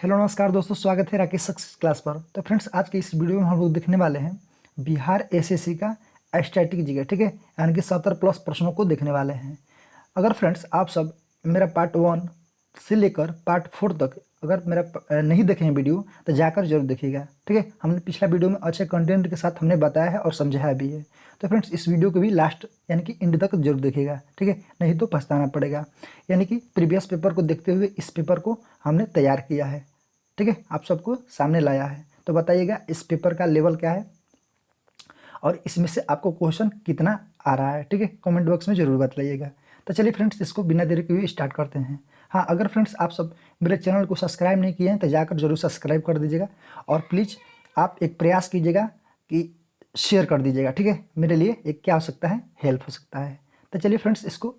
Hello नमस्कार दोस्तों, स्वागत है राकेश सक्सेस क्लास पर। तो फ्रेंड्स, आज के इस वीडियो में हम लोग देखने वाले हैं बिहार एसएससी का स्टैटिक जीके, ठीक है, यानी कि 70+ प्रश्नों को देखने वाले हैं। अगर फ्रेंड्स आप सब मेरा पार्ट 1 से लेकर पार्ट 4 तक अगर मेरा नहीं देखे हैं वीडियो तो जाकर जरूर देखिएगा, ठीक है। हमने पिछला वीडियो में अच्छे कंटेंट के साथ हमने बताया है और समझाया भी है। तो फ्रेंड्स, इस वीडियो को भी लास्ट यानी कि एंड तक जरूर देखिएगा, ठीक है, नहीं तो पछताना पड़ेगा। यानी कि प्रीवियस पेपर को देखते हुए इस पेपर को हमने तैयार किया है, ठीक है, आप सबको सामने लाया है। तो बताइएगा इस पेपर का लेवल क्या है और इसमें से आपको क्वेश्चन कितना आ रहा है, ठीक है, कमेंट बॉक्स में जरूर बताइएगा। तो चलिए फ्रेंड्स, इसको बिना देरी के हुए स्टार्ट करते हैं। हाँ, अगर फ्रेंड्स आप सब मेरे चैनल को सब्सक्राइब नहीं किए हैं तो जाकर जरूर सब्सक्राइब कर दीजिएगा और प्लीज़ आप एक प्रयास कीजिएगा कि शेयर कर दीजिएगा, ठीक है। मेरे लिए एक क्या हो सकता है, हेल्प हो सकता है। तो चलिए फ्रेंड्स, इसको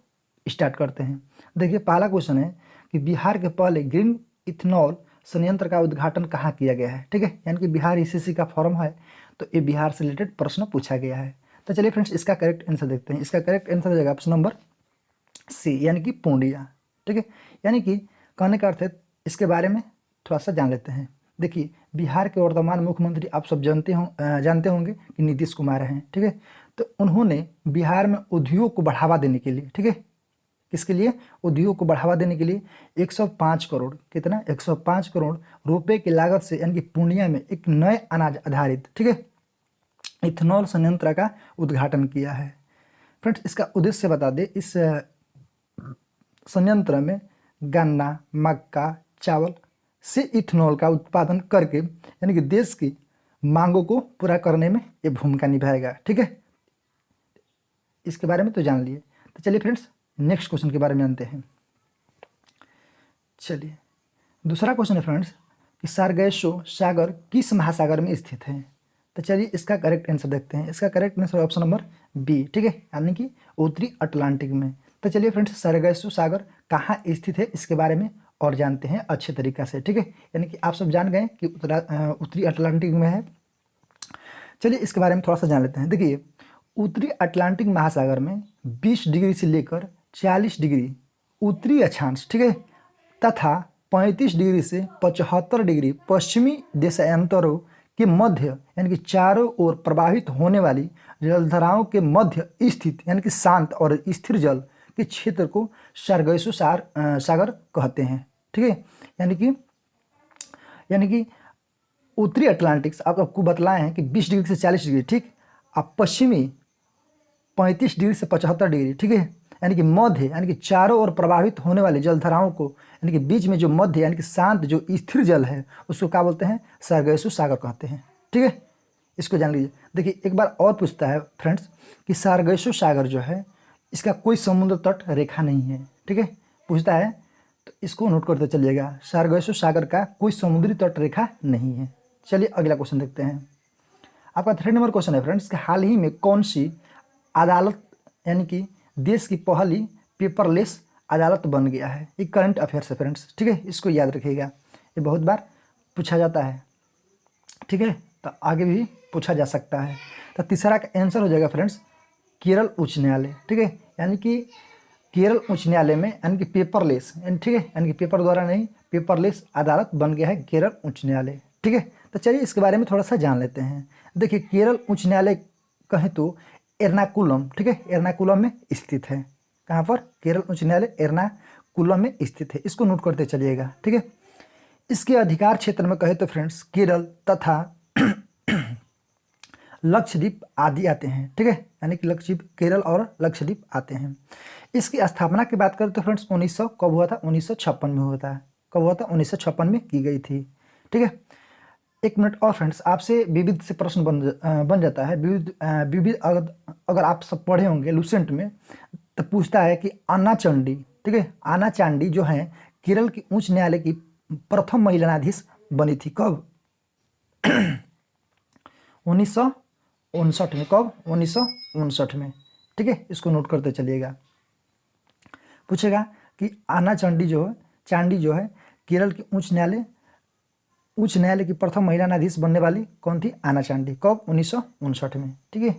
स्टार्ट करते हैं। देखिए, पहला क्वेश्चन है कि बिहार के पहले ग्रीन इथेनॉल संयंत्र का उद्घाटन कहाँ किया गया है, ठीक है, यानी कि बिहार एसएससी का फॉर्म है तो ये बिहार से रिलेटेड प्रश्न पूछा गया है। तो चलिए फ्रेंड्स, इसका करेक्ट आंसर देखते हैं। इसका करेक्ट आंसर हो जाएगा ऑप्शन नंबर सी, यानी कि पूर्णिया, ठीक है। यानी कि कहने का अर्थ है, इसके बारे में थोड़ा सा जान लेते हैं। देखिए, बिहार के वर्तमान मुख्यमंत्री आप सब जानते होंगे कि नीतीश कुमार हैं, ठीक है। तो उन्होंने बिहार में उद्योग को बढ़ावा देने के लिए, ठीक है, किसके लिए, उद्योग को बढ़ावा देने के लिए 105 करोड़, कितना, 105 करोड़ रुपए की लागत से यानी कि पूर्णिया में एक नए अनाज आधारित, ठीक है, इथेनॉल संयंत्र का उद्घाटन किया है। फ्रेंड्स, इसका उद्देश्य बता दें, इस संयंत्र में गन्ना, मक्का, चावल से इथेनॉल का उत्पादन करके यानी कि देश की मांगों को पूरा करने में ये भूमिका निभाएगा, ठीक है। इसके बारे में तो जान लिए। तो चलिए फ्रेंड्स, नेक्स्ट क्वेश्चन के बारे में जानते हैं। चलिए, दूसरा क्वेश्चन है फ्रेंड्स कि सार्गेसो सागर किस महासागर में स्थित है। तो चलिए इसका करेक्ट आंसर देखते हैं। इसका correct answer option number B, ठीक है, यानी कि उत्तरी अटलांटिक में। तो चलिए फ्रेंड्स, सार्गेसो सागर कहाँ स्थित है इसके बारे में और जानते हैं अच्छे तरीक़ा से, ठीक है। यानी कि आप सब जान गए कि उत्तरी अटलांटिक में है। चलिए इसके बारे में थोड़ा सा जान लेते हैं। देखिए, उत्तरी अटलांटिक महासागर में 20 डिग्री से लेकर 40 डिग्री उत्तरी अक्षांश, ठीक है, तथा 35 डिग्री से 75 डिग्री पश्चिमी देशांतरों के मध्य यानी कि चारों ओर प्रवाहित होने वाली जलधाराओं के मध्य स्थित यानी कि शांत और स्थिर जल के क्षेत्र को सार्गेसो सागर कहते हैं, ठीक है। यानी कि उत्तरी अटलांटिक आपको बतलाए हैं कि 20 डिग्री से 40 डिग्री, ठीक, अब पश्चिमी 35 डिग्री से 75 डिग्री, ठीक है, यानी कि मध्य यानी कि चारों ओर प्रभावित होने वाली जलधाराओं को यानी कि बीच में जो मध्य यानी कि शांत जो स्थिर जल है उसको क्या बोलते हैं, सार्गेसो सागर कहते हैं, ठीक है। इसको जान लीजिए। देखिए, एक बार और पूछता है फ्रेंड्स कि सार्गेसो सागर जो है इसका कोई समुद्र तट रेखा नहीं है, ठीक है, पूछता है तो इसको नोट करते चलिएगा। सार्गेसो सागर का कोई समुद्री तट रेखा नहीं है। चलिए अगला क्वेश्चन देखते हैं। आपका 3 नंबर क्वेश्चन है फ्रेंड्स कि हाल ही में कौन सी अदालत यानी कि देश की पहली पेपरलेस अदालत बन गया है। ये करंट अफेयर्स है फ्रेंड्स, ठीक है, इसको याद रखिएगा, ये बहुत बार पूछा जाता है, ठीक है, तो आगे भी पूछा जा सकता है। तो तीसरा का आंसर हो जाएगा फ्रेंड्स केरल उच्च न्यायालय, ठीक है, यानी कि केरल उच्च न्यायालय में यानी कि पेपरलेस, ठीक है, यानी कि पेपर द्वारा नहीं, पेपरलेस अदालत बन गया है केरल उच्च न्यायालय, ठीक है। तो चलिए इसके बारे में थोड़ा सा जान लेते हैं। देखिए, केरल उच्च न्यायालय कहें तो एर्नाकुलम, ठीक है, एर्नाकुलम में स्थित है। कहाँ पर, केरल उच्च न्यायालय एर्नाकुलम में स्थित है, इसको नोट करते चलिएगा, ठीक है। इसके अधिकार क्षेत्र में कहे तो फ्रेंड्स केरल तथा लक्षद्वीप आदि आते हैं, ठीक है, यानी कि लक्षद्वीप, केरल और लक्षद्वीप आते हैं। इसकी स्थापना की बात करें तो फ्रेंड्स 1900 कब हुआ था, 1956 में हुआ था। कब हुआ था, 1956 में की गई थी, ठीक है। एक मिनट और फ्रेंड्स, आपसे विविध से प्रश्न बन जाता है। विविध अगर आप सब पढ़े होंगे लुसेंट में तो पूछता है कि आना चंडी, ठीक है, आना चांडी जो है केरल की उच्च न्यायालय की प्रथम महिला न्यायाधीश बनी थी। कब, 1959 में। कब, 1959 में, ठीक है, इसको नोट करते चलिएगा। पूछेगा कि आना चांडी जो है केरल की उच्च न्यायालय की प्रथम महिला न्यायाधीश बनने वाली कौन थी, आना चांडी। कब, 1959 में, ठीक है।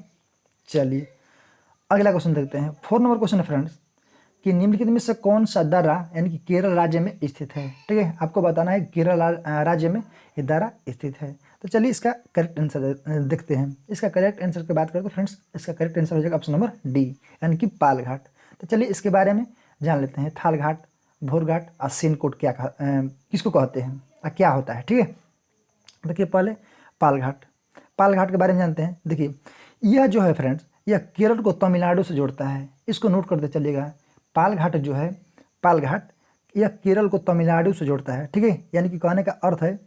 चलिए अगला क्वेश्चन देखते हैं। 4 नंबर क्वेश्चन है फ्रेंड्स कि निम्नलिखित में से कौन सा दर्रा यानी कि केरल राज्य में स्थित है। ठीक है, आपको बताना है केरल राज्य में ये दर्रा स्थित है। तो चलिए इसका करेक्ट आंसर देखते हैं। इसका करेक्ट आंसर की बात करें तो फ्रेंड्स इसका करेक्ट आंसर हो जाएगा ऑप्शन नंबर डी यानी कि पाल घाट। तो चलिए इसके बारे में जान लेते हैं। थाल घाट, भोर घाट और सीनकोट किसको कहते हैं और क्या होता है। ठीक है, देखिए पहले पाल घाट। पाल घाट के बारे में जानते हैं। देखिए यह जो है फ्रेंड्स यह केरल को तमिलनाडु से जोड़ता है। इसको नोट करते चलिएगा। पाल घाट जो है, पाल घाट यह केरल को तमिलनाडु से जोड़ता है। ठीक है, यानी कि कहने का अर्थ है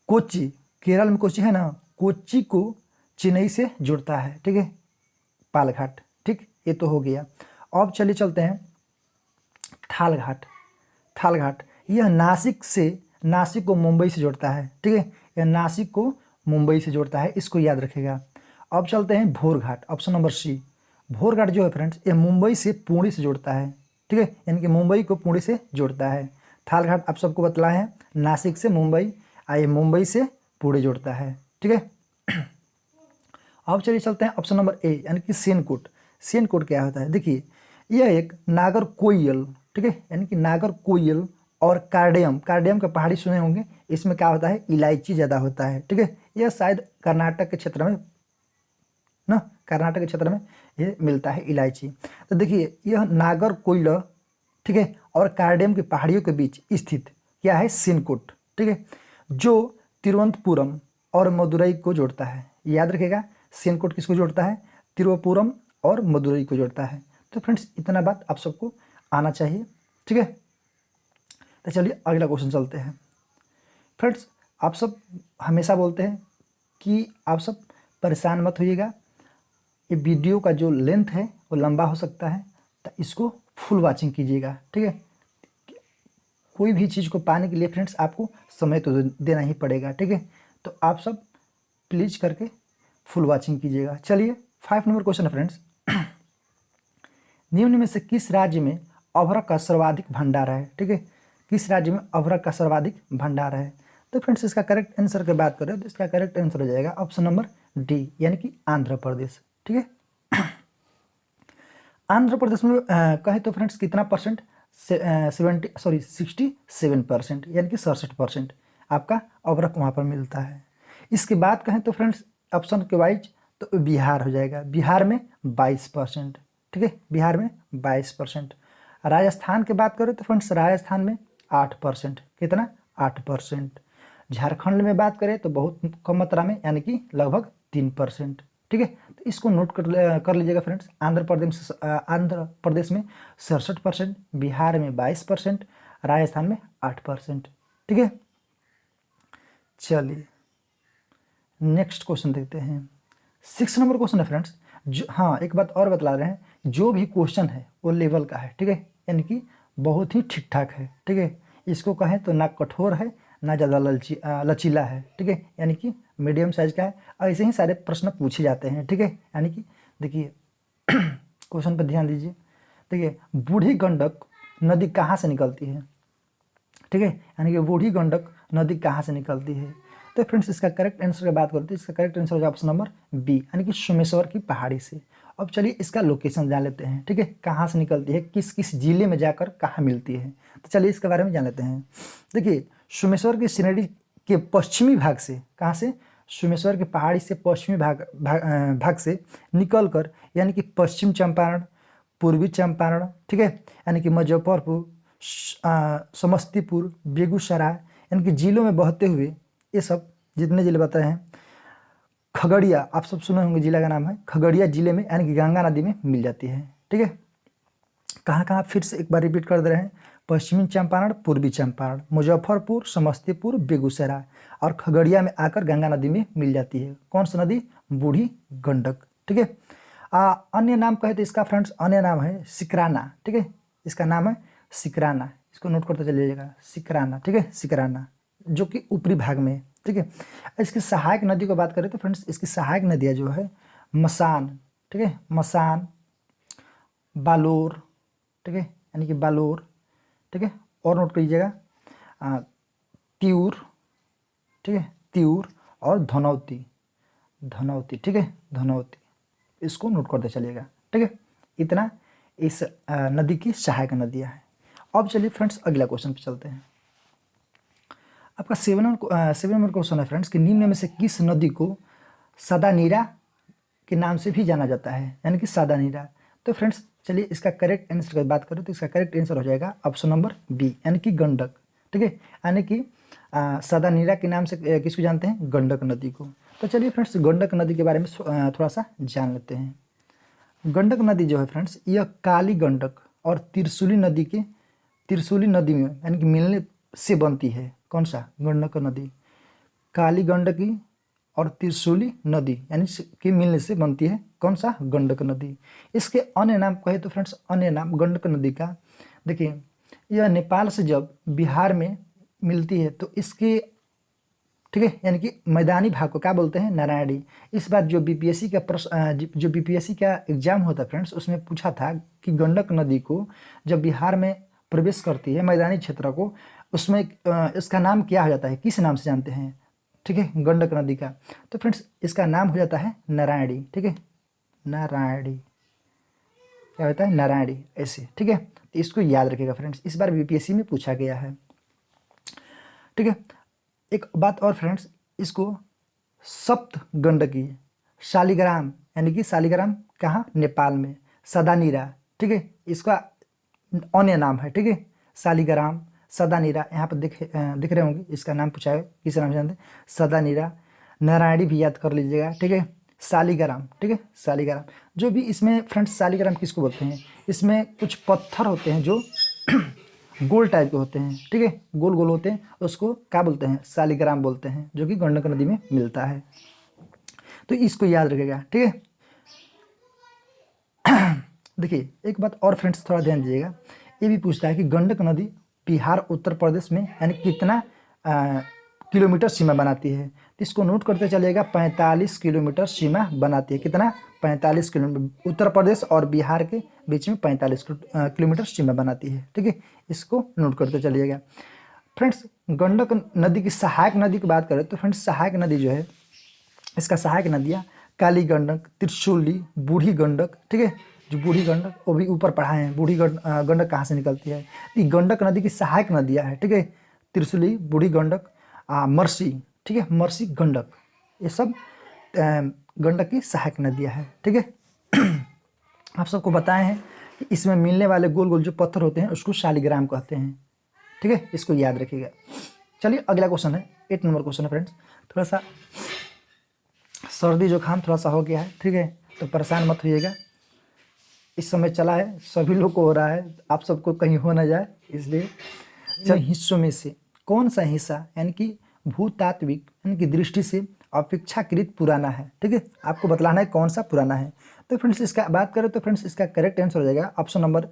कोच्चि, केरल में कोच्चि है ना, कोच्चि को चेन्नई से जुड़ता है। ठीक है, पाल घाट। ठीक, ये तो हो गया। अब चलिए चलते हैं थाल घाट। थाल घाट यह नासिक को मुंबई से जोड़ता है। ठीक है, यह नासिक को मुंबई से जोड़ता है, इसको याद रखिएगा। अब चलते हैं भोर घाट, ऑप्शन नंबर सी। भोर घाट जो है फ्रेंड्स ये मुंबई से पुणे से जोड़ता है। ठीक है, यानी कि मुंबई को पुणे से जोड़ता है। थाल घाट आप सबको बतलाए हैं नासिक से मुंबई, ये मुंबई से पुणे जोड़ता है। ठीक है, अब चलिए चलते हैं ऑप्शन नंबर ए यानी कि सेनकोट। सेनकोट क्या होता है? देखिए यह एक नागरकोइल, ठीक है, यानी कि नागरकोइल और कार्डियम, कार्डियम का पहाड़ी सुने होंगे, इसमें क्या होता है इलायची ज़्यादा होता है। ठीक है, यह शायद कर्नाटक के क्षेत्र में ना, कर्नाटक के क्षेत्र में ये मिलता है इलायची। तो देखिए यह नागरकोइल, ठीक है, और कार्डियम की पहाड़ियों के बीच स्थित क्या है सेनकोट। ठीक है, जो तिरुवनंतपुरम और मदुरई को जोड़ता है। याद रखिएगा सेनकोट किसको जोड़ता है? तिरुवनंतपुरम और मदुरई को जोड़ता है। तो फ्रेंड्स इतना बात आप सबको आना चाहिए। ठीक है, तो चलिए अगला क्वेश्चन चलते हैं। फ्रेंड्स आप सब हमेशा बोलते हैं कि आप सब परेशान मत होइएगा, ये वीडियो का जो लेंथ है वो लंबा हो सकता है, तो इसको फुल वॉचिंग कीजिएगा। ठीक है, कोई भी चीज़ को पाने के लिए फ्रेंड्स आपको समय तो देना ही पड़ेगा। ठीक है, तो आप सब प्लीज करके फुल वॉचिंग कीजिएगा। चलिए 5 नंबर क्वेश्चन है फ्रेंड्स। निम्न में से किस राज्य में अभ्रक का सर्वाधिक भंडार है? ठीक है, किस राज्य में अभ्रक का सर्वाधिक भंडार है? तो फ्रेंड्स इसका करेक्ट आंसर की बात करें तो इसका करेक्ट आंसर हो जाएगा ऑप्शन नंबर डी यानी कि आंध्र प्रदेश। ठीक है, आंध्र प्रदेश में कहें तो फ्रेंड्स कितना परसेंट? 67% यानी कि 67% आपका अभ्रक वहाँ पर मिलता है। इसके बाद कहें तो फ्रेंड्स ऑप्शन के वाइज तो बिहार हो जाएगा, बिहार में 22%। ठीक है, बिहार में 22%। राजस्थान की बात करें तो फ्रेंड्स राजस्थान में 8%, कितना? 8%। झारखंड में बात करें तो बहुत कम मात्रा में यानी कि लगभग 3%। ठीक है, तो इसको नोट कर लीजिएगा फ्रेंड्स। आंध्र प्रदेश में 67%, बिहार में 22%, राजस्थान में 8%। ठीक है, चलिए नेक्स्ट क्वेश्चन देखते हैं। 6 नंबर क्वेश्चन है फ्रेंड्स। जो हाँ एक बात और बतला रहे हैं, जो भी क्वेश्चन है वो लेवल का है। ठीक है, यानी कि बहुत ही ठीक ठाक है। ठीक है, इसको कहें तो ना कठोर है ना ज़्यादा लचीला है। ठीक है, यानी कि मीडियम साइज का है। ऐसे ही सारे प्रश्न पूछे जाते हैं। ठीक है, यानी कि देखिए क्वेश्चन पर ध्यान दीजिए। देखिए बूढ़ी गंडक नदी कहाँ से निकलती है? ठीक है, यानी कि बूढ़ी गंडक नदी कहाँ से निकलती है? तो फ्रेंड्स इसका करेक्ट आंसर की बात करते हैं, इसका करेक्ट आंसर होगा ऑप्शन नंबर बी यानी कि सोमेश्वर की पहाड़ी से। अब चलिए इसका लोकेशन जान लेते हैं। ठीक है, कहाँ से निकलती है, किस किस जिले में जाकर कहाँ मिलती है, तो चलिए इसके बारे में जान लेते हैं। देखिए सोमेश्वर की श्रेणी के पश्चिमी भाग से, कहाँ से? सोमेश्वर की पहाड़ी से पश्चिमी भाग से निकल कर यानी कि पश्चिम चंपारण, पूर्वी चंपारण, ठीक है, यानी कि मुजफ्फरपुर, समस्तीपुर, बेगूसराय यानी कि जिलों में बहते हुए ये सब जितने जिले बताए हैं, खगड़िया आप सब सुने होंगे, जिला का नाम है खगड़िया, जिले में यानी कि गंगा नदी में मिल जाती है। ठीक है, कहाँ कहाँ फिर से एक बार रिपीट कर दे रहे हैं, पश्चिमी चंपारण, पूर्वी चंपारण, मुजफ्फरपुर, समस्तीपुर, बेगूसराय और खगड़िया में आकर गंगा नदी में मिल जाती है। कौन सी नदी? बूढ़ी गंडक। ठीक है, अन्य नाम कहे तो इसका फ्रेंड्स अन्य नाम है सिकराना। ठीक है, इसका नाम है सिकराना, इसको नोट करते चलिएगा, सिकराना। ठीक है, सिकराना जो कि ऊपरी भाग में है। ठीक है, इसकी सहायक नदी को बात करें तो फ्रेंड्स इसकी सहायक नदियाँ जो है मसान, ठीक है, मसान, बालोर, ठीक है, यानी कि बालोर, ठीक है, और नोट कीजिएगा त्यूर, ठीक है, त्यूर और धनौती, धनौती। ठीक है, धनौती, इसको नोट करते चलिएगा। ठीक है, इतना इस नदी की सहायक नदियाँ हैं। अब चलिए फ्रेंड्स अगला क्वेश्चन पे चलते हैं। आपका 7 नंबर क्वेश्चन है फ्रेंड्स कि निम्न में से किस नदी को सदानीरा के नाम से भी जाना जाता है, यानी कि सदानीरा। तो फ्रेंड्स चलिए इसका करेक्ट आंसर की बात करें तो इसका करेक्ट आंसर हो जाएगा ऑप्शन नंबर बी, यानी कि गंडक। ठीक है, यानी कि सदानीरा के नाम से किसको जानते हैं, गंडक नदी को। तो चलिए फ्रेंड्स गंडक नदी के बारे में थोड़ा सा जान लेते हैं। गंडक नदी जो है फ्रेंड्स, यह काली गंडक और त्रिशूली नदी में यानी कि मिलने से बनती है। कौन सा, गंडक नदी काली गंडकी और त्रिशूली नदी यानी कि मिलने से बनती है। कौन सा, गंडक नदी। इसके अन्य नाम कहे तो फ्रेंड्स अन्य नाम गंडक नदी का, देखिए यह नेपाल से जब बिहार में मिलती है तो इसके, ठीक है, यानी कि मैदानी भाग को क्या बोलते हैं, नारायणी। इस बार जो बीपीएससी का जो बीपीएससी का एग्जाम होता है फ्रेंड्स, उसमें पूछा था कि गंडक नदी को जब बिहार में प्रवेश करती है मैदानी क्षेत्र को, उसमें इसका नाम क्या हो जाता है, किस नाम से जानते हैं। ठीक है, गंडक नदी का तो फ्रेंड्स इसका नाम हो जाता है नारायणी। ठीक है, नारायणी क्या होता है, नारायणी ऐसे। ठीक है, तो इसको याद रखिएगा फ्रेंड्स, इस बार बीपीएससी में पूछा गया है। ठीक है, एक बात और फ्रेंड्स, इसको सप्त गंडकी शालिग्राम यानी कि शालिग्राम कहाँ, नेपाल में, सदानीरा, ठीक है, इसका अन्य नाम है। ठीक है, शालिग्राम सदानीरा, यहाँ पर दिख रहे होंगे, इसका नाम पूछा है किस नाम से जानते हैं, सदानीरा। नारायणी भी याद कर लीजिएगा। ठीक है, शालिग्राम, ठीक है, शालिग्राम। जो भी इसमें फ्रेंड्स शालिग्राम किसको बोलते हैं, इसमें कुछ पत्थर होते हैं जो गोल टाइप के होते हैं। ठीक है, गोल गोल होते हैं, उसको क्या बोलते हैं, शालिग्राम बोलते हैं, जो कि गंडक नदी में मिलता है। तो इसको याद रखिएगा। ठीक है, देखिए एक बात और फ्रेंड्स थोड़ा ध्यान दीजिएगा, ये भी पूछता है कि गंडक नदी बिहार उत्तर प्रदेश में यानी कितना किलोमीटर सीमा बनाती है। तो इसको नोट करते चलिएगा, 45 किलोमीटर सीमा बनाती है। कितना, 45 किलोमीटर। उत्तर प्रदेश और बिहार के बीच में 45 किलोमीटर सीमा बनाती है। ठीक है, इसको नोट करते चलिएगा। फ्रेंड्स गंडक नदी की सहायक नदी की बात करें तो फ्रेंड्स सहायक नदी जो है, इसका सहायक नदियाँ काली गंडक, त्रिशूली, बूढ़ी गंडक। ठीक है, जो बूढ़ी गंडक वो भी ऊपर पढ़ाए हैं, बूढ़ी गंडक कहाँ से निकलती है, ये गंडक नदी की सहायक नदियाँ है। ठीक है, त्रिशूली, बूढ़ी गंडक, मरसी, ठीक है, मरसी गंडक, ये सब गंडक की सहायक नदियाँ है। ठीक है, आप सबको बताए हैं कि इसमें मिलने वाले गोल गोल जो पत्थर होते हैं उसको शालिग्राम कहते हैं। ठीक है, इसको याद रखिएगा। चलिए अगला क्वेश्चन है, 8 नंबर क्वेश्चन है फ्रेंड्स। थोड़ा सा सर्दी जुकाम थोड़ा सा हो गया है, ठीक है, तो परेशान मत होइएगा, इस समय चला है, सभी लोग को हो रहा है, आप सबको कहीं हो ना जाए, इसलिए हिस्सों में से कौन सा हिस्सा यानी कि भूतात्विक यानी कि दृष्टि से अपेक्षाकृत पुराना है। ठीक है, आपको बतलाना है कौन सा पुराना है। तो फ्रेंड्स इसका बात करें तो फ्रेंड्स इसका करेक्ट आंसर हो जाएगा ऑप्शन नंबर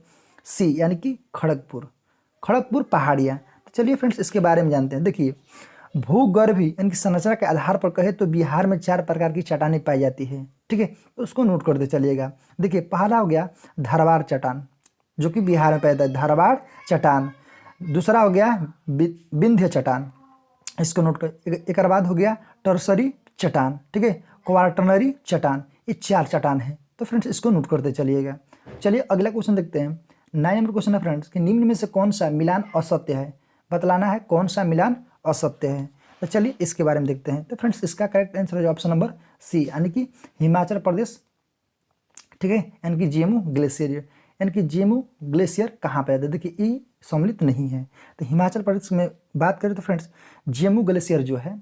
सी, यानी कि खड़गपुर पहाड़ियाँ। तो चलिए फ्रेंड्स इसके बारे में जानते हैं। देखिए भूगर्भी यानी कि संरचना के आधार पर कहे तो बिहार में 4 प्रकार की चट्टानें पाई जाती है। ठीक है, तो उसको नोट करते चलिएगा। देखिए पहला हो गया धारवाड़ चट्टान, जो कि बिहार में पैदा है, धारवाड़ चट्टान। दूसरा हो गया विंध्य चट्टान, इसको नोट कर। एक बाद हो गया टर्सरी चट्टान, ठीक है, क्वार्टनरी चट्टान। ये 4 चट्टान है। तो फ्रेंड्स इसको नोट करते चलिएगा। चलिए अगला क्वेश्चन देखते हैं। 9 नंबर क्वेश्चन है फ्रेंड्स कि निम्न में से कौन सा मिलान असत्य है, बतलाना है कौन सा मिलान असत्य है। तो चलिए इसके बारे में देखते हैं। तो फ्रेंड्स इसका करेक्ट आंसर है ऑप्शन नंबर सी, यानी कि हिमाचल प्रदेश। ठीक है, यानी कि जेमू ग्लेशियर, यानी कि जेमू ग्लेशियर कहाँ पे आता है, देखिए ई सम्मिलित नहीं है। तो हिमाचल प्रदेश में बात करें तो फ्रेंड्स जेमू ग्लेशियर जो है,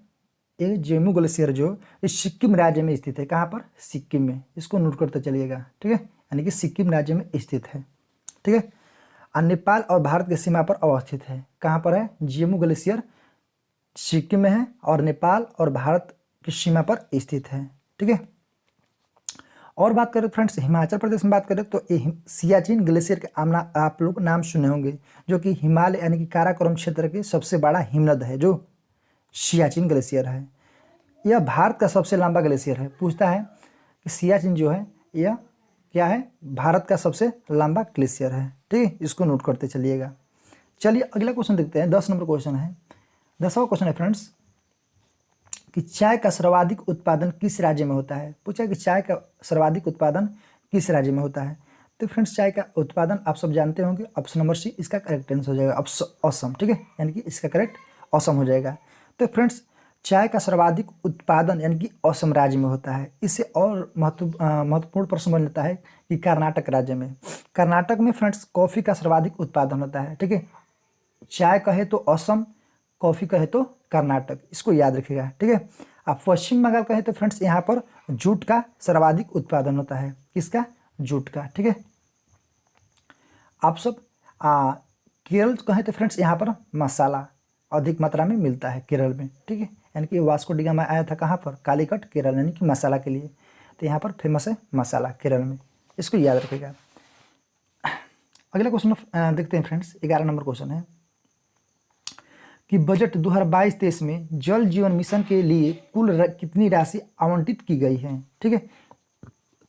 ये जेमू ग्लेशियर जो इस सिक्किम राज्य में स्थित है। कहाँ पर, सिक्किम में, इसको नोट करते चलिएगा। ठीक है, यानी कि सिक्किम राज्य में स्थित है। ठीक है, और नेपाल और भारत की सीमा पर अवस्थित है। कहाँ पर है, जेमू ग्लेशियर सिक्किम में है और नेपाल और भारत की सीमा पर स्थित है। ठीक है, और बात करें फ्रेंड्स हिमाचल प्रदेश में बात करें तो ये सियाचिन ग्लेशियर के आप लोग नाम सुने होंगे, जो कि हिमालय यानी कि काराकोरम क्षेत्र के सबसे बड़ा हिमनद है, जो सियाचिन ग्लेशियर है। यह भारत का सबसे लंबा ग्लेशियर है। पूछता है कि सियाचिन जो है यह क्या है, भारत का सबसे लंबा ग्लेशियर है। ठीक है, इसको नोट करते चलिएगा। चलिए अगला क्वेश्चन देखते हैं। 10 नंबर क्वेश्चन है। 10वां क्वेश्चन है फ्रेंड्स कि चाय का सर्वाधिक उत्पादन किस राज्य में होता है। पूछा कि चाय का सर्वाधिक उत्पादन किस राज्य में होता है। तो फ्रेंड्स चाय का उत्पादन आप सब जानते होंगे, ऑप्शन नंबर सी इसका करेक्ट आंसर हो जाएगा, असम। ठीक है, यानी कि इसका करेक्ट असम हो जाएगा। तो फ्रेंड्स चाय का सर्वाधिक उत्पादन यानी कि असम राज्य में होता है। इससे और महत्वपूर्ण प्रश्न बन जाता है कि कर्नाटक राज्य में, कर्नाटक में फ्रेंड्स कॉफ़ी का सर्वाधिक उत्पादन होता है। ठीक है, चाय कहे तो असम, कॉफ़ी कहे तो कर्नाटक, इसको याद रखिएगा। ठीक है, अब पश्चिम बंगाल कहे तो फ्रेंड्स यहाँ पर जूट का सर्वाधिक उत्पादन होता है। किसका? जूट का। ठीक है, आप सब केरल कहें तो फ्रेंड्स यहाँ पर मसाला अधिक मात्रा में मिलता है केरल में। ठीक है, यानी कि वास्को डी गामा आया था कहाँ पर? कालीकट केरल, यानी कि मसाला के लिए। तो यहाँ पर फेमस है मसाला केरल में, इसको याद रखिएगा। अगला क्वेश्चन देखते हैं फ्रेंड्स, 11 नंबर क्वेश्चन है कि बजट 2022-23 में जल जीवन मिशन के लिए कुल कितनी राशि आवंटित की गई है। ठीक है,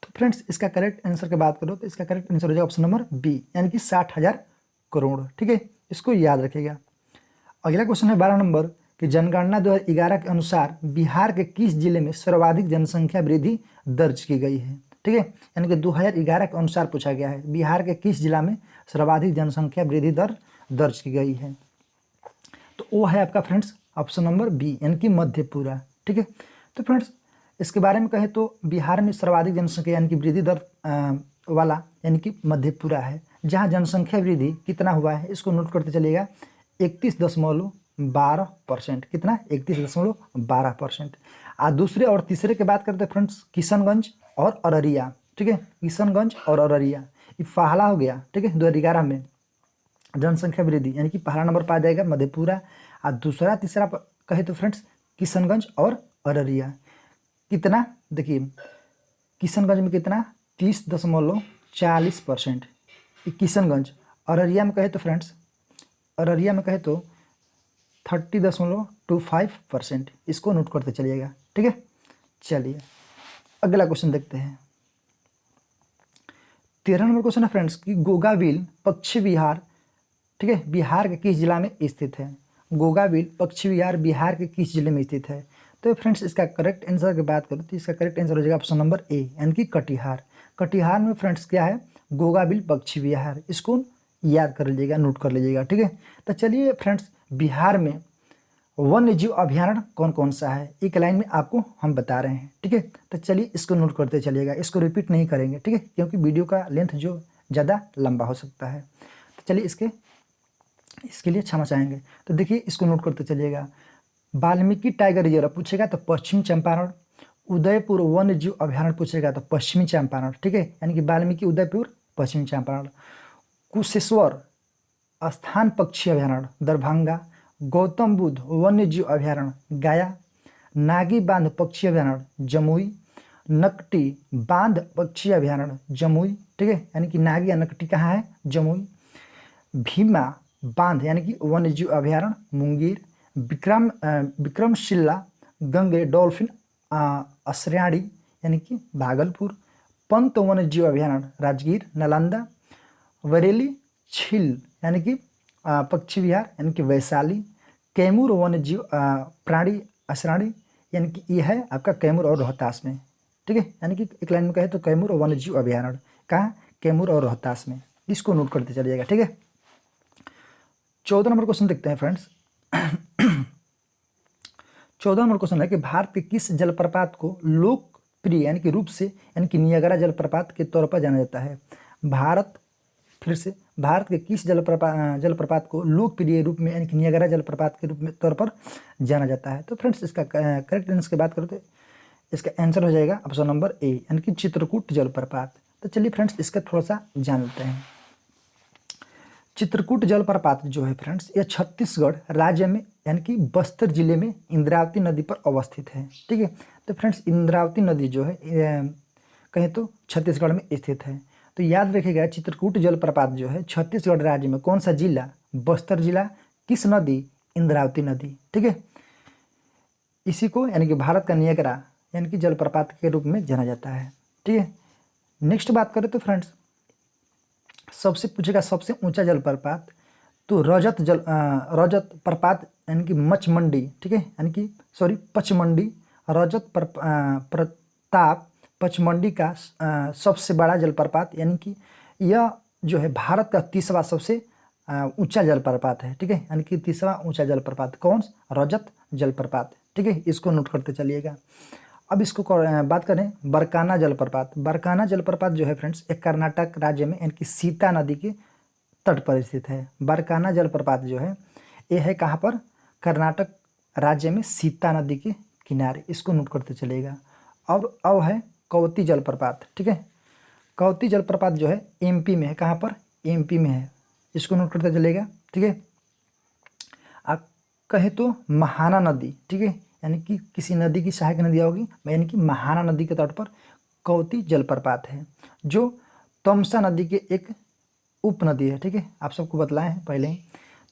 तो फ्रेंड्स इसका करेक्ट आंसर की बात करो तो इसका करेक्ट आंसर हो जाएगा ऑप्शन नंबर बी, यानी कि 60,000 करोड़। ठीक है, इसको याद रखिएगा। अगला क्वेश्चन है 12 नंबर कि जनगणना 2011 के अनुसार बिहार के किस जिले में सर्वाधिक जनसंख्या वृद्धि दर्ज की गई है। ठीक है, यानी कि 2011 के अनुसार पूछा गया है बिहार के किस जिला में सर्वाधिक जनसंख्या वृद्धि दर दर्ज की गई है। तो वो है आपका फ्रेंड्स ऑप्शन नंबर बी, यानी कि मधेपुरा। ठीक है, तो फ्रेंड्स इसके बारे में कहें तो बिहार में सर्वाधिक जनसंख्या यानी कि वृद्धि दर वाला यानी कि मधेपुरा है, जहाँ जनसंख्या वृद्धि कितना हुआ है इसको नोट करते चलिएगा, 31.12%। कितना? 31.12%। और दूसरे और तीसरे की बात करते हैं फ्रेंड्स किशनगंज और अररिया। ठीक है, किशनगंज और अररिया ये पहला हो गया। ठीक है, 2011 में जनसंख्या वृद्धि यानी कि पहला नंबर पाया जाएगा मधेपुरा, और दूसरा तीसरा कहे तो फ्रेंड्स किशनगंज और अररिया। कितना? देखिए किशनगंज में कितना? 30.40% किशनगंज। अररिया में कहे तो फ्रेंड्स, अररिया में कहे तो 30.25%। इसको नोट करते चलिएगा। ठीक है, चलिए अगला क्वेश्चन देखते हैं। 13 नंबर क्वेश्चन है फ्रेंड्स कि गोगाविल पश्चिम विहार, ठीक है, बिहार के किस जिला में स्थित है। गोगाविल पश्चिम विहार बिहार के किस जिले में स्थित है। तो फ्रेंड्स इसका करेक्ट आंसर की बात करूँ तो इसका करेक्ट आंसर हो जाएगा ऑप्शन नंबर ए, यानी कि कटिहार। कटिहार में फ्रेंड्स क्या है? गोगाविल पश्चिम विहार, इसको याद कर लीजिएगा, नोट कर लीजिएगा। ठीक है, तो चलिए फ्रेंड्स बिहार में वन्य जीव अभ्यारण्य कौन कौन सा है एक लाइन में आपको हम बता रहे हैं। ठीक है, तो चलिए इसको नोट करते चलिएगा, इसको रिपीट नहीं करेंगे। ठीक है, क्योंकि वीडियो का लेंथ जो ज़्यादा लंबा हो सकता है। तो चलिए इसके लिए क्षमा चाहेंगे। तो देखिए इसको नोट करते चलिएगा। वाल्मीकि टाइगर रिजर्व पूछेगा तो पश्चिम चंपारण, उदयपुर वन्य जीव अभ्यारण्य पूछेगा तो पश्चिमी चंपारण। ठीक है, यानी कि वाल्मीकि उदयपुर पश्चिमी चंपारण। कुशेश्वर स्थान पक्षी अभ्यारण्य दरभंगा, गौतम बुद्ध वन्य जीव अभ्यारण्य गया, नागी बांध पक्षी अभ्यारण्य जमुई, नकटी बांध पक्षी अभ्यारण्य जमुई। ठीक है, यानी कि नागी या नकटी कहाँ है? जमुई। भीमा बांध यानी कि वन्य जीव अभ्यारण्य मुंगेर, विक्रमशिला गंगे डॉल्फिन असरयाड़ी यानी कि भागलपुर, पंत वन्य जीव अभ्यारण्य राजगीर नालंदा, बरेली छील यानी कि पक्षी विहार यानी कि वैशाली, कैमूर वन्य जीव प्राणी असराणी यानी कि ये है आपका कैमूर और रोहतास में। ठीक है, यानी कि एक लाइन में कहे तो कैमूर और वन्य जीव अभ्यारण्य कहाँ? कैमूर और रोहतास में, इसको नोट करते चलिएगा। ठीक है, 14 नंबर क्वेश्चन देखते हैं फ्रेंड्स। 14 नंबर क्वेश्चन है कि भारत के किस जलप्रपात को लोकप्रिय यानी कि रूप से यानी कि नियाग्रा जलप्रपात के तौर पर जाना जाता है। भारत के किस जलप्रपात को लोकप्रिय रूप में यानी कि नियाग्रा जलप्रपात के रूप में तौर पर जाना जाता है। तो फ्रेंड्स इसका करेक्ट आंसर की बात करें तो इसका आंसर हो जाएगा ऑप्शन नंबर ए, यानी कि चित्रकूट जलप्रपात। तो चलिए फ्रेंड्स इसका थोड़ा सा जान लेते हैं। चित्रकूट जलप्रपात जो है फ्रेंड्स यह छत्तीसगढ़ राज्य में यानी कि बस्तर जिले में इंद्रावती नदी पर अवस्थित है। ठीक है, तो फ्रेंड्स इंद्रावती नदी जो है कहें तो छत्तीसगढ़ में स्थित है। तो याद रखिएगा चित्रकूट जलप्रपात जो है छत्तीसगढ़ राज्य में कौन सा जिला? बस्तर जिला। किस नदी? इंद्रावती नदी। ठीक है, इसी को यानी कि भारत का नियाग्रा यानी कि जलप्रपात के रूप में जाना जाता है। ठीक है, नेक्स्ट बात करें तो फ्रेंड्स सबसे पूछेगा सबसे ऊंचा जलप्रपात, तो रजत प्रपात यानी कि मचमंडी। ठीक है, यानी कि पचमंडी रजत प्रताप पचमंडी का सबसे बड़ा जलप्रपात यानी कि यह जो है भारत का तीसरा सबसे ऊंचा जलप्रपात है, ठीक है, यानी कि तीसरा ऊंचा जलप्रपात कौन? रजत जलप्रपात, ठीक है, इसको नोट करते चलिएगा। अब इसको बात करें बरकाना जलप्रपात। बरकाना जलप्रपात जो है फ्रेंड्स एक कर्नाटक राज्य में यानी कि सीता नदी के तट पर स्थित है। बरकाना जलप्रपात जो है ये है कहाँ पर? कर्नाटक राज्य में सीता नदी के किनारे, इसको नोट करते चलिएगा। और अब है कवती जलप्रपात, ठीक है, कवती जलप्रपात जो है एमपी में है। कहाँ पर? एमपी में है, इसको नोट करते चलेगा, ठीक है। आप कहे तो महाना नदी, ठीक है, यानी कि किसी नदी की सहायक नदी होगी, यानी कि महाना नदी के तट पर कवती जलप्रपात है, जो तमसा नदी के एक उपनदी है, ठीक है, आप सबको बतलाए हैं पहले ही,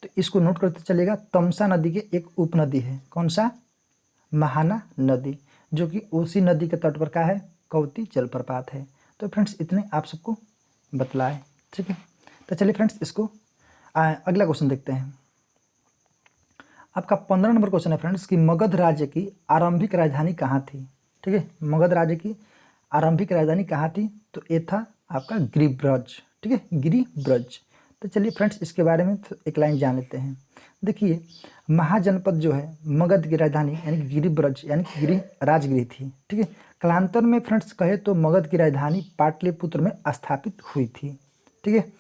तो इसको नोट करते चलेगा। तमसा नदी के एक उपनदी है, कौन सा? महाना नदी, जो कि उसी नदी के तट पर का है? कवती जलप्रपात है। तो फ्रेंड्स इतने आप सबको बतलाए, ठीक है। तो चलिए फ्रेंड्स इसको अगला क्वेश्चन देखते हैं। आपका 15 नंबर क्वेश्चन है फ्रेंड्स कि मगध राज्य की आरंभिक राजधानी कहाँ थी, ठीक है, मगध राज्य की आरंभिक राजधानी कहाँ थी? तो ये था आपका गिरिब्रज, ठीक है, गिरिब्रज। तो चलिए फ्रेंड्स इसके बारे में एक लाइन जान लेते हैं। देखिए महाजनपद जो है मगध की राजधानी यानी कि गिरिब्रज यानी कि गिरि राजगिरी थी, ठीक है। कालांतर में फ्रेंड्स कहे तो मगध की राजधानी पाटलिपुत्र में स्थापित हुई थी, ठीक है।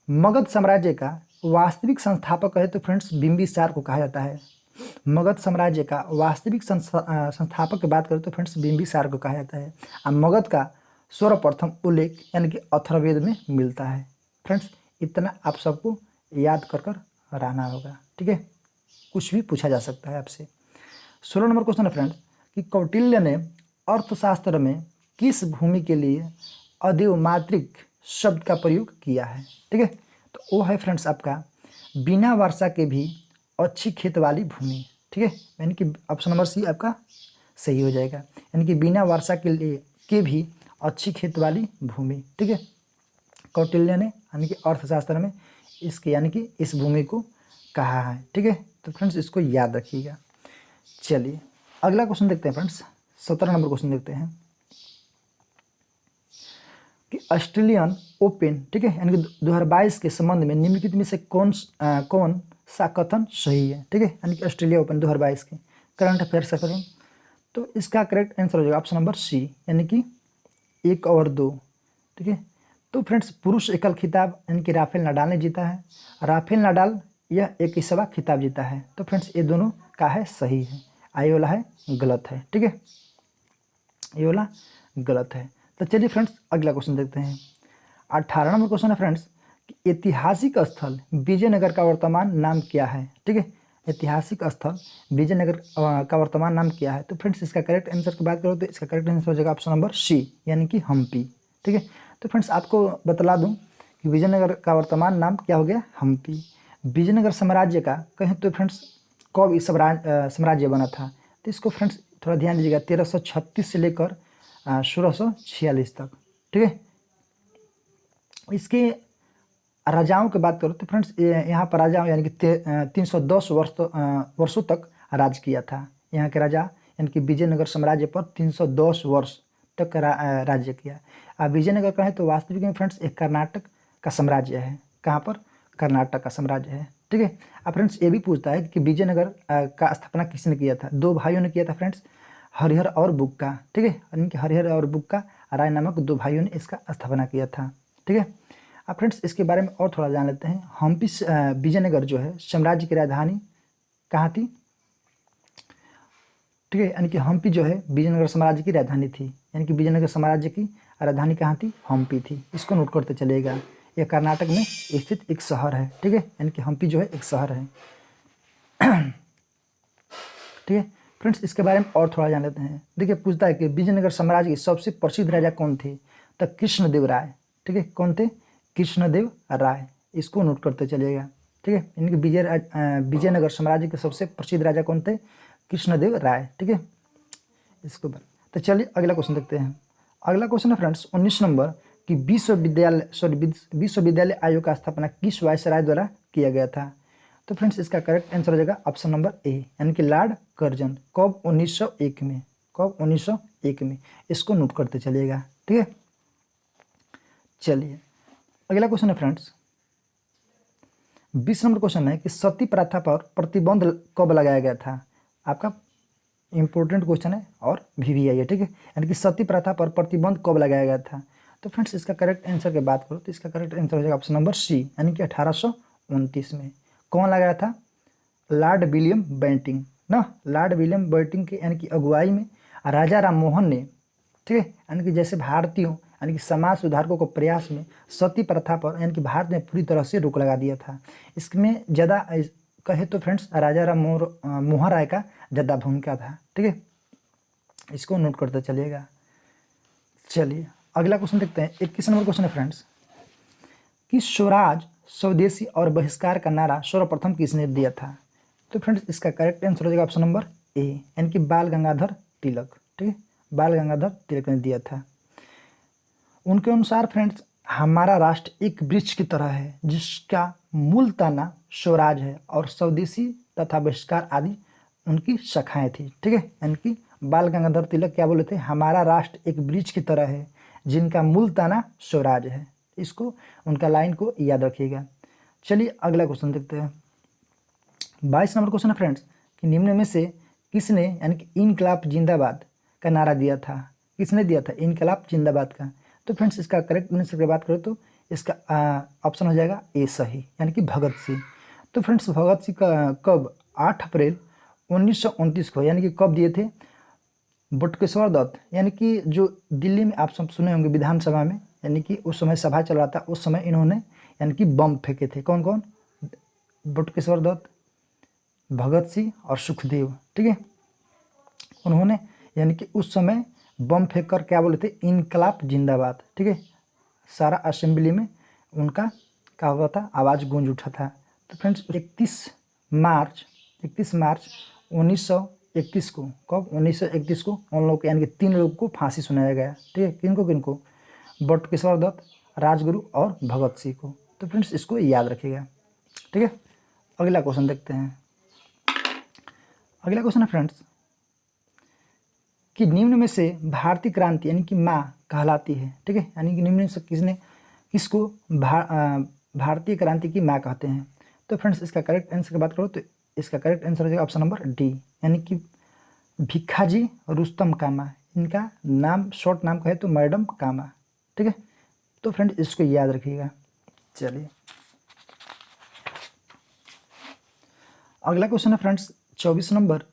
मगध साम्राज्य का वास्तविक संस्थापक कहे तो फ्रेंड्स बिंबिसार को कहा जाता है। मगध साम्राज्य का वास्तविक संस्थापक की बात करें तो फ्रेंड्स बिंबिसार को कहा जाता है। और मगध का सर्वप्रथम उल्लेख यानी कि अथर्ववेद में मिलता है। फ्रेंड्स इतना आप सबको याद कर रहना होगा, ठीक है, कुछ भी पूछा जा सकता है आपसे। 16 नंबर क्वेश्चन है फ्रेंड्स कि कौटिल्य ने अर्थशास्त्र में किस भूमि के लिए अद्विमात्रिक शब्द का प्रयोग किया है, ठीक है। तो वो है फ्रेंड्स आपका बिना वर्षा के भी अच्छी खेत वाली भूमि, ठीक है, यानी कि ऑप्शन नंबर सी आपका सही हो जाएगा, यानी कि बिना वर्षा के लिए के भी अच्छी खेत वाली भूमि, ठीक है। कौटिल्य ने यानी कि अर्थशास्त्र में इसके यानी कि इस भूमि को कहा है, ठीक है। तो फ्रेंड्स इसको याद रखिएगा। चलिए अगला क्वेश्चन देखते हैं फ्रेंड्स, 17 नंबर क्वेश्चन देखते हैं कि ऑस्ट्रेलियन ओपन, ठीक है, यानी कि 2022 के संबंध में निम्नलिखित में से कौन सा कथन सही है, ठीक है, यानी कि ऑस्ट्रेलिया ओपन 2022 के करंट अफेयर्स का कथन। तो इसका करेक्ट आंसर हो जाएगा ऑप्शन नंबर सी, यानी कि 1 और 2, ठीक है। तो फ्रेंड्स पुरुष एकल खिताब यानी कि राफेल नाडाल ने जीता है। राफेल नाडाल यह 21वां खिताब जीता है। तो फ्रेंड्स ये दोनों का है सही है, ये वाला है गलत है, ठीक है, ये वाला गलत है। तो चलिए फ्रेंड्स अगला क्वेश्चन देखते हैं। 18 नंबर क्वेश्चन है फ्रेंड्स कि ऐतिहासिक स्थल विजयनगर का वर्तमान नाम क्या है, ठीक है, ऐतिहासिक स्थल विजयनगर का वर्तमान नाम क्या है। तो फ्रेंड्स इसका करेक्ट आंसर की बात करो तो इसका करेक्ट आंसर हो जाएगा ऑप्शन नंबर सी, यानी कि हम्पी, ठीक है। तो फ्रेंड्स आपको बतला दूं कि विजयनगर का वर्तमान नाम क्या हो गया? हम्पी। विजयनगर साम्राज्य का कहें तो फ्रेंड्स कब इस साम्राज्य बना था? तो इसको फ्रेंड्स थोड़ा ध्यान दीजिएगा, 1336 से लेकर 1646 तक, ठीक है। इसके राजाओं की बात करो तो फ्रेंड्स यहाँ पर राजाओं यानी कि 310 वर्षों तक राज किया था। यहाँ के राजा यानी कि विजयनगर साम्राज्य पर 310 वर्ष तक राज्य किया। विजयनगर कहें तो वास्तविक में फ्रेंड्स एक कर्नाटक का साम्राज्य है। कहाँ पर? कर्नाटक का साम्राज्य है, ठीक है। अब फ्रेंड्स ये भी पूछता है कि विजयनगर का स्थापना किसने किया था? 2 भाइयों ने किया था फ्रेंड्स, हरिहर और बुक्का, ठीक है, यानी कि हरिहर और बुक्का राय नामक 2 भाइयों ने इसका स्थापना किया था, ठीक है। अब फ्रेंड्स इसके बारे में और थोड़ा जान लेते हैं। हम्पी विजयनगर जो है साम्राज्य की राजधानी कहाँ थी, ठीक है, यानी कि हम्पी जो है विजयनगर साम्राज्य की राजधानी थी, यानी कि विजयनगर साम्राज्य की राजधानी कहाँ थी? हम्पी थी। इसको नोट करते चलेगा, यह कर्नाटक में स्थित एक शहर है, ठीक है, यानी कि हम्पी जो है एक शहर है, ठीक है। फ्रेंड्स इसके बारे में और थोड़ा जान लेते हैं। देखिए पूछता है कि विजयनगर साम्राज्य के सबसे प्रसिद्ध राजा कौन थे? तो कृष्णदेव राय, ठीक है, कौन थे? कृष्णदेव राय। इसको नोट करते चलिएगा, ठीक है, यानी कि विजयनगर साम्राज्य के सबसे प्रसिद्ध राजा कौन थे? कृष्णदेव राय, ठीक है। इसको तो चलिए अगला क्वेश्चन देखते हैं। अगला क्वेश्चन है फ्रेंड्स 19 नंबर कि विश्वविद्यालय आयोग का स्थापना किस वायसराय द्वारा किया गया था? तो फ्रेंड्स इसका करेक्ट आंसर हो जाएगा ऑप्शन नंबर ए, यानी कि लॉर्ड कर्जन। कब? 1901 में। कब? 1901 में। इसको नोट करते चलिएगा, ठीक है। चलिए अगला क्वेश्चन है फ्रेंड्स 20 नंबर क्वेश्चन है कि सती प्रथा पर प्रतिबंध कब लगाया गया था। आपका इंपॉर्टेंट क्वेश्चन है और VVI है, ठीक है। यानी कि सती प्रथा पर प्रतिबंध कब लगाया गया था। तो फ्रेंड्स इसका करेक्ट आंसर की बात करो तो इसका करेक्ट आंसर हो जाएगा ऑप्शन नंबर सी, यानी कि 1829 में। कौन लगाया था? लॉर्ड विलियम बेंटिंग ना, लॉर्ड विलियम बेंटिंग के यानी कि अगुवाई में राजा राम मोहन ने, ठीक है, यानी कि जैसे भारतीयों यानी कि समाज सुधारकों को प्रयास में सती प्रथा पर यानी कि भारत में पूरी तरह से रोक लगा दिया था। इसमें ज़्यादा कहे तो फ्रेंड्स राजा राम मोहन राय का ज़्यादा भूमिका था, ठीक है, इसको नोट करते चलिएगा। चलिए अगला क्वेश्चन देखते हैं। 21 नंबर क्वेश्चन है फ्रेंड्स कि स्वराज स्वदेशी और बहिष्कार का नारा सर्वप्रथम किसने दिया था। तो फ्रेंड्स इसका करेक्ट आंसर हो जाएगा ऑप्शन नंबर ए, यानी कि बाल गंगाधर तिलक, ठीक है, बाल गंगाधर तिलक ने दिया था। उनके अनुसार फ्रेंड्स हमारा राष्ट्र एक वृक्ष की तरह है जिसका मूल तना स्वराज है और स्वदेशी तथा बहिष्कार आदि उनकी शाखाएं थी, ठीक है। यानी कि बाल गंगाधर तिलक क्या बोले थे? हमारा राष्ट्र एक वृक्ष की तरह है जिनका मूल तना स्वराज है। इसको उनका लाइन को याद रखिएगा। चलिए अगला क्वेश्चन देखते हैं। 22 नंबर क्वेश्चन है फ्रेंड्स कि निम्न में से किसने यानी कि इनकलाब जिंदाबाद का नारा दिया था। किसने दिया था इनकलाब जिंदाबाद का? तो फ्रेंड्स इसका करेक्ट आंसर की बात करें तो इसका ऑप्शन हो जाएगा ए सही, यानी कि भगत सिंह। तो फ्रेंड्स भगत सिंह का कब 8 अप्रैल 1929 को यानी कि कब दिए थे? बटुकेश्वर दत्त यानी कि जो दिल्ली में आप सब सुने होंगे विधानसभा में, यानी कि उस समय सभा चल रहा था, उस समय इन्होंने यानी कि बम फेंके थे। कौन कौन? बटुकेश्वर दत्त, भगत सिंह और सुखदेव, ठीक है। उन्होंने यानी कि उस समय बम फेंक कर क्या बोले थे? इनकलाब जिंदाबाद, ठीक है। सारा असेंबली में उनका क्या हुआ था? आवाज़ गूंज उठा था। तो फ्रेंड्स 31 मार्च 1931 को, कब? 1931 को उन लोग यानी कि 3 लोगों को फांसी सुनाया गया, ठीक है। किनको किनको? बटुकेश्वर दत्त, राजगुरु और भगत सिंह को। तो फ्रेंड्स इसको याद रखिएगा, ठीक है। अगला क्वेश्चन देखते हैं। अगला क्वेश्चन है फ्रेंड्स कि निम्न में से भारतीय क्रांति यानी कि माँ कहलाती है, ठीक है। यानी कि निम्न में से किसको भारतीय क्रांति की माँ कहते हैं। तो फ्रेंड्स इसका करेक्ट आंसर की बात करो तो इसका करेक्ट आंसर हो जाएगा ऑप्शन नंबर डी, यानी कि भिखाजी रुस्तम कामा। इनका नाम शॉर्ट नाम कहे तो मैडम कामा, ठीक है। तो फ्रेंड्स इसको याद रखिएगा। चलिए अगला क्वेश्चन है फ्रेंड्स 24 नंबर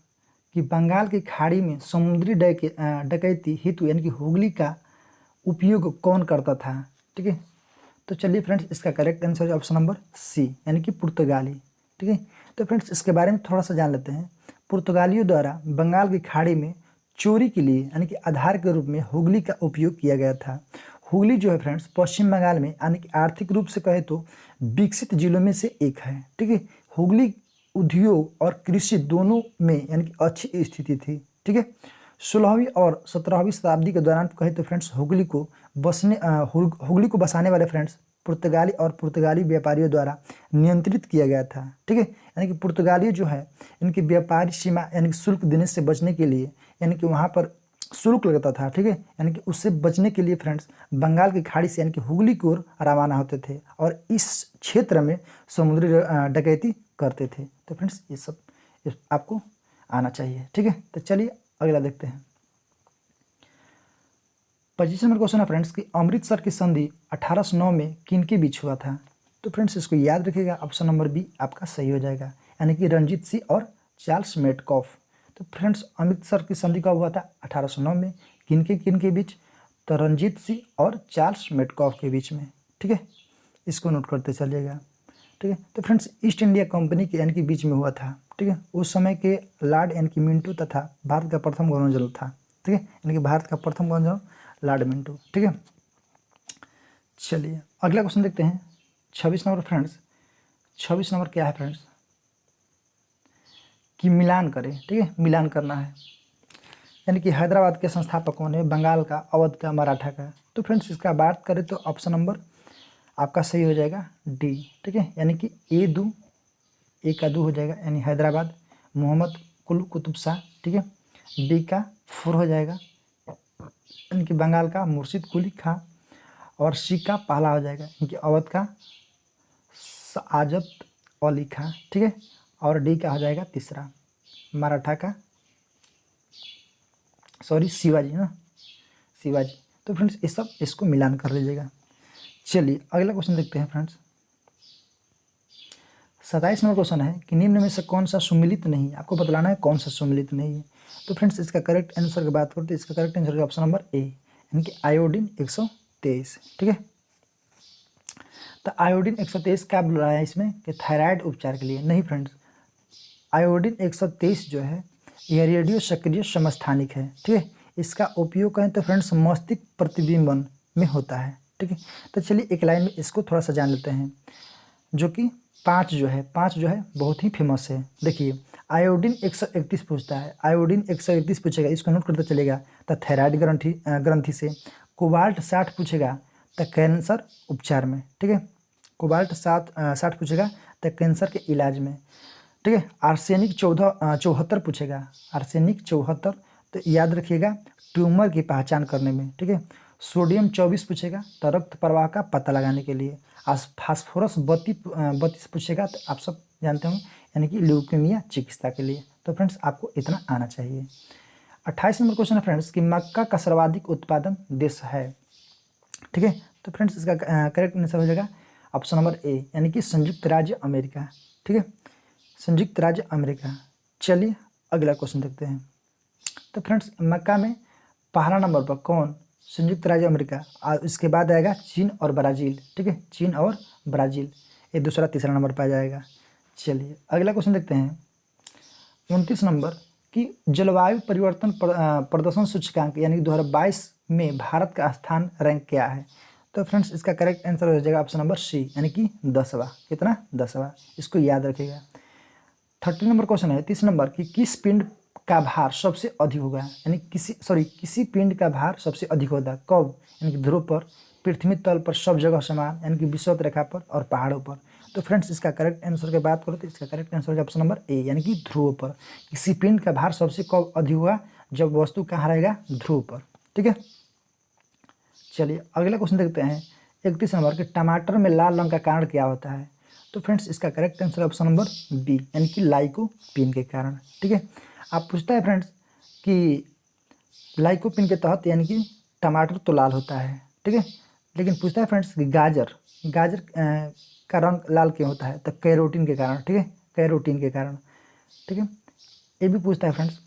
कि बंगाल की खाड़ी में समुद्री डकैती हेतु यानी कि हुगली का उपयोग कौन करता था, ठीक है। तो चलिए फ्रेंड्स इसका करेक्ट आंसर है ऑप्शन नंबर सी, यानी कि पुर्तगाली, ठीक है। तो फ्रेंड्स इसके बारे में थोड़ा सा जान लेते हैं। पुर्तगालियों द्वारा बंगाल की खाड़ी में चोरी के लिए यानी कि आधार के रूप में हुगली का उपयोग किया गया था। हुगली जो है फ्रेंड्स पश्चिम बंगाल में यानी कि आर्थिक रूप से कहे तो विकसित जिलों में से एक है, ठीक है। हुगली उद्योग और कृषि दोनों में यानी कि अच्छी स्थिति थी, ठीक है। 16वीं और 17वीं शताब्दी के दौरान कहे तो फ्रेंड्स हुगली को बसाने वाले फ्रेंड्स पुर्तगाली और पुर्तगाली व्यापारियों द्वारा नियंत्रित किया गया था, ठीक है। यानी कि पुर्तगाली जो है इनकी व्यापारी सीमा यानी कि शुल्क देने से बचने के लिए यानी कि वहाँ पर शुल्क लगता था, ठीक है। यानी कि उससे बचने के लिए फ्रेंड्स बंगाल की खाड़ी से यानी कि हुगली की ओर रवाना होते थे और इस क्षेत्र में समुद्री डकैती करते थे। तो फ्रेंड्स ये सब आपको आना चाहिए, ठीक है। तो चलिए अगला देखते हैं। 25 नंबर क्वेश्चन है फ्रेंड्स कि अमृतसर की संधि 1809 में किनके बीच हुआ था। तो फ्रेंड्स इसको याद रखिएगा, ऑप्शन नंबर बी आपका सही हो जाएगा, यानी कि रणजीत सिंह और चार्ल्स मेटकॉफ। तो फ्रेंड्स अमृतसर की संधि कब हुआ था? 1809 में। किनके बीच? तो रणजीत सिंह और चार्ल्स मेटकॉफ के बीच में, ठीक है। इसको नोट करते चलिएगा, ठीक है। तो फ्रेंड्स ईस्ट इंडिया कंपनी के यानी कि बीच में हुआ था, ठीक है। उस समय के लॉर्ड यानी कि मिंटो तथा भारत का प्रथम गवर्नर जनरल था, ठीक है। यानी कि भारत का प्रथम गवर्नर जनरल लॉर्ड मिंटो, ठीक है। चलिए अगला क्वेश्चन देखते हैं। 26 नंबर फ्रेंड्स 26 नंबर क्या है फ्रेंड्स कि मिलान करें, ठीक है। मिलान करना है यानी कि हैदराबाद के संस्थापक कौन है? बंगाल का, अवध का, मराठा का। तो फ्रेंड्स इसका बात करें तो ऑप्शन नंबर आपका सही हो जाएगा डी, ठीक है। यानी कि ए का 2 हो जाएगा यानी हैदराबाद, मोहम्मद कुल कुतुब शाह, ठीक है। बी का 4 हो जाएगा यानी कि बंगाल का मुर्शिद कुली खां, और सी का पहला हो जाएगा, क्योंकि अवध का आजत अली खां, ठीक है। और डी का हो जाएगा तीसरा, मराठा का शिवाजी ना, शिवाजी। तो फ्रेंड्स ये सब इसको मिलान कर लीजिएगा। चलिए अगला क्वेश्चन देखते हैं फ्रेंड्स। 27 नंबर क्वेश्चन है कि निम्न में से कौन सा सुमिलित नहीं है, आपको बतलाना है कौन सा सुमिलित नहीं है। तो फ्रेंड्स इसका करेक्ट आंसर की बात करते हैं, इसका करेक्ट आंसर है ऑप्शन नंबर ए, यानी कि आयोडीन 123, ठीक है। तो आयोडीन 123 क्या बोल रहा है इसमें कि थायराइड उपचार के लिए नहीं फ्रेंड्स, आयोडीन 123 जो है यह रेडियो सक्रिय समस्थानिक है, ठीक है। इसका उपयोग करें तो फ्रेंड्स मस्तिष्क प्रतिबिंबन में होता है, ठीक है। तो चलिए एक लाइन में इसको थोड़ा सा जान लेते हैं, जो कि 5 जो है बहुत ही फेमस है। देखिए आयोडीन 131 पूछता है, आयोडीन 131 पूछेगा, इसको नोट करते चलेगा। तो थायराइड ग्रंथि से कोबाल्ट 60 पूछेगा तो कैंसर उपचार में, ठीक है। कोबाल्ट 60 पूछेगा तो कैंसर के इलाज में, ठीक है। आर्सेनिक 74 पूछेगा, आर्सेनिक 74 तो याद रखिएगा ट्यूमर की पहचान करने में, ठीक है। सोडियम 24 पूछेगा तो रक्त प्रवाह का पता लगाने के लिए। फास्फोरस 32 पूछेगा तो आप सब जानते होंगे, यानी कि ल्यूकेमिया चिकित्सा के लिए। तो फ्रेंड्स आपको इतना आना चाहिए। 28 नंबर क्वेश्चन है फ्रेंड्स कि मक्का का सर्वाधिक उत्पादन देश है, ठीक है। तो फ्रेंड्स इसका करेक्ट आंसर हो जाएगा ऑप्शन नंबर ए, यानी कि संयुक्त राज्य अमेरिका, ठीक है, संयुक्त राज्य अमेरिका। चलिए अगला क्वेश्चन देखते हैं। तो फ्रेंड्स मक्का में पहला नंबर पर कौन, संयुक्त राज्य अमेरिका, और इसके बाद आएगा चीन और ब्राज़ील, ठीक है, चीन और ब्राज़ील, ये दूसरा तीसरा नंबर पर आ जाएगा। चलिए अगला क्वेश्चन देखते हैं। 29 नंबर कि जलवायु परिवर्तन प्रदर्शन सूचकांक यानी कि 2022 में भारत का स्थान रैंक क्या है। तो फ्रेंड्स इसका करेक्ट आंसर हो जाएगा ऑप्शन नंबर सी, यानी कि 10वां, कितना 10वां, इसको याद रखिएगा। 30 नंबर क्वेश्चन है 30 नंबर कि किस पिंड का भार सबसे अधिक होगा, यानी किसी पिंड का भार सबसे अधिक होता है कब, यानी कि ध्रुव पर, पृथ्वी तल पर, सब जगह समान, यानी कि विषुवत रेखा पर और पहाड़ों पर। तो फ्रेंड्स इसका करेक्ट आंसर की बात करो तो इसका करेक्ट आंसर है ऑप्शन नंबर ए, यानी कि ध्रुव पर। किसी पिंड का भार सबसे कब अधिक होगा, जब वस्तु कहाँ रहेगा, ध्रुव पर, ठीक है। चलिए अगला क्वेश्चन देखते हैं। 31 नंबर के टमाटर में लाल रंग का कारण क्या होता है। तो फ्रेंड्स इसका correct answer option number B, यानी कि लाइकोपीन के कारण, ठीक है। आप पूछता है फ्रेंड्स कि लाइकोपीन के तहत यानी कि टमाटर तो लाल होता है, ठीक है, लेकिन पूछता है फ्रेंड्स कि गाजर का रंग लाल क्यों होता है, तो कैरोटीन के कारण, ठीक है, कैरोटीन के कारण, ठीक है। ये भी पूछता है फ्रेंड्स,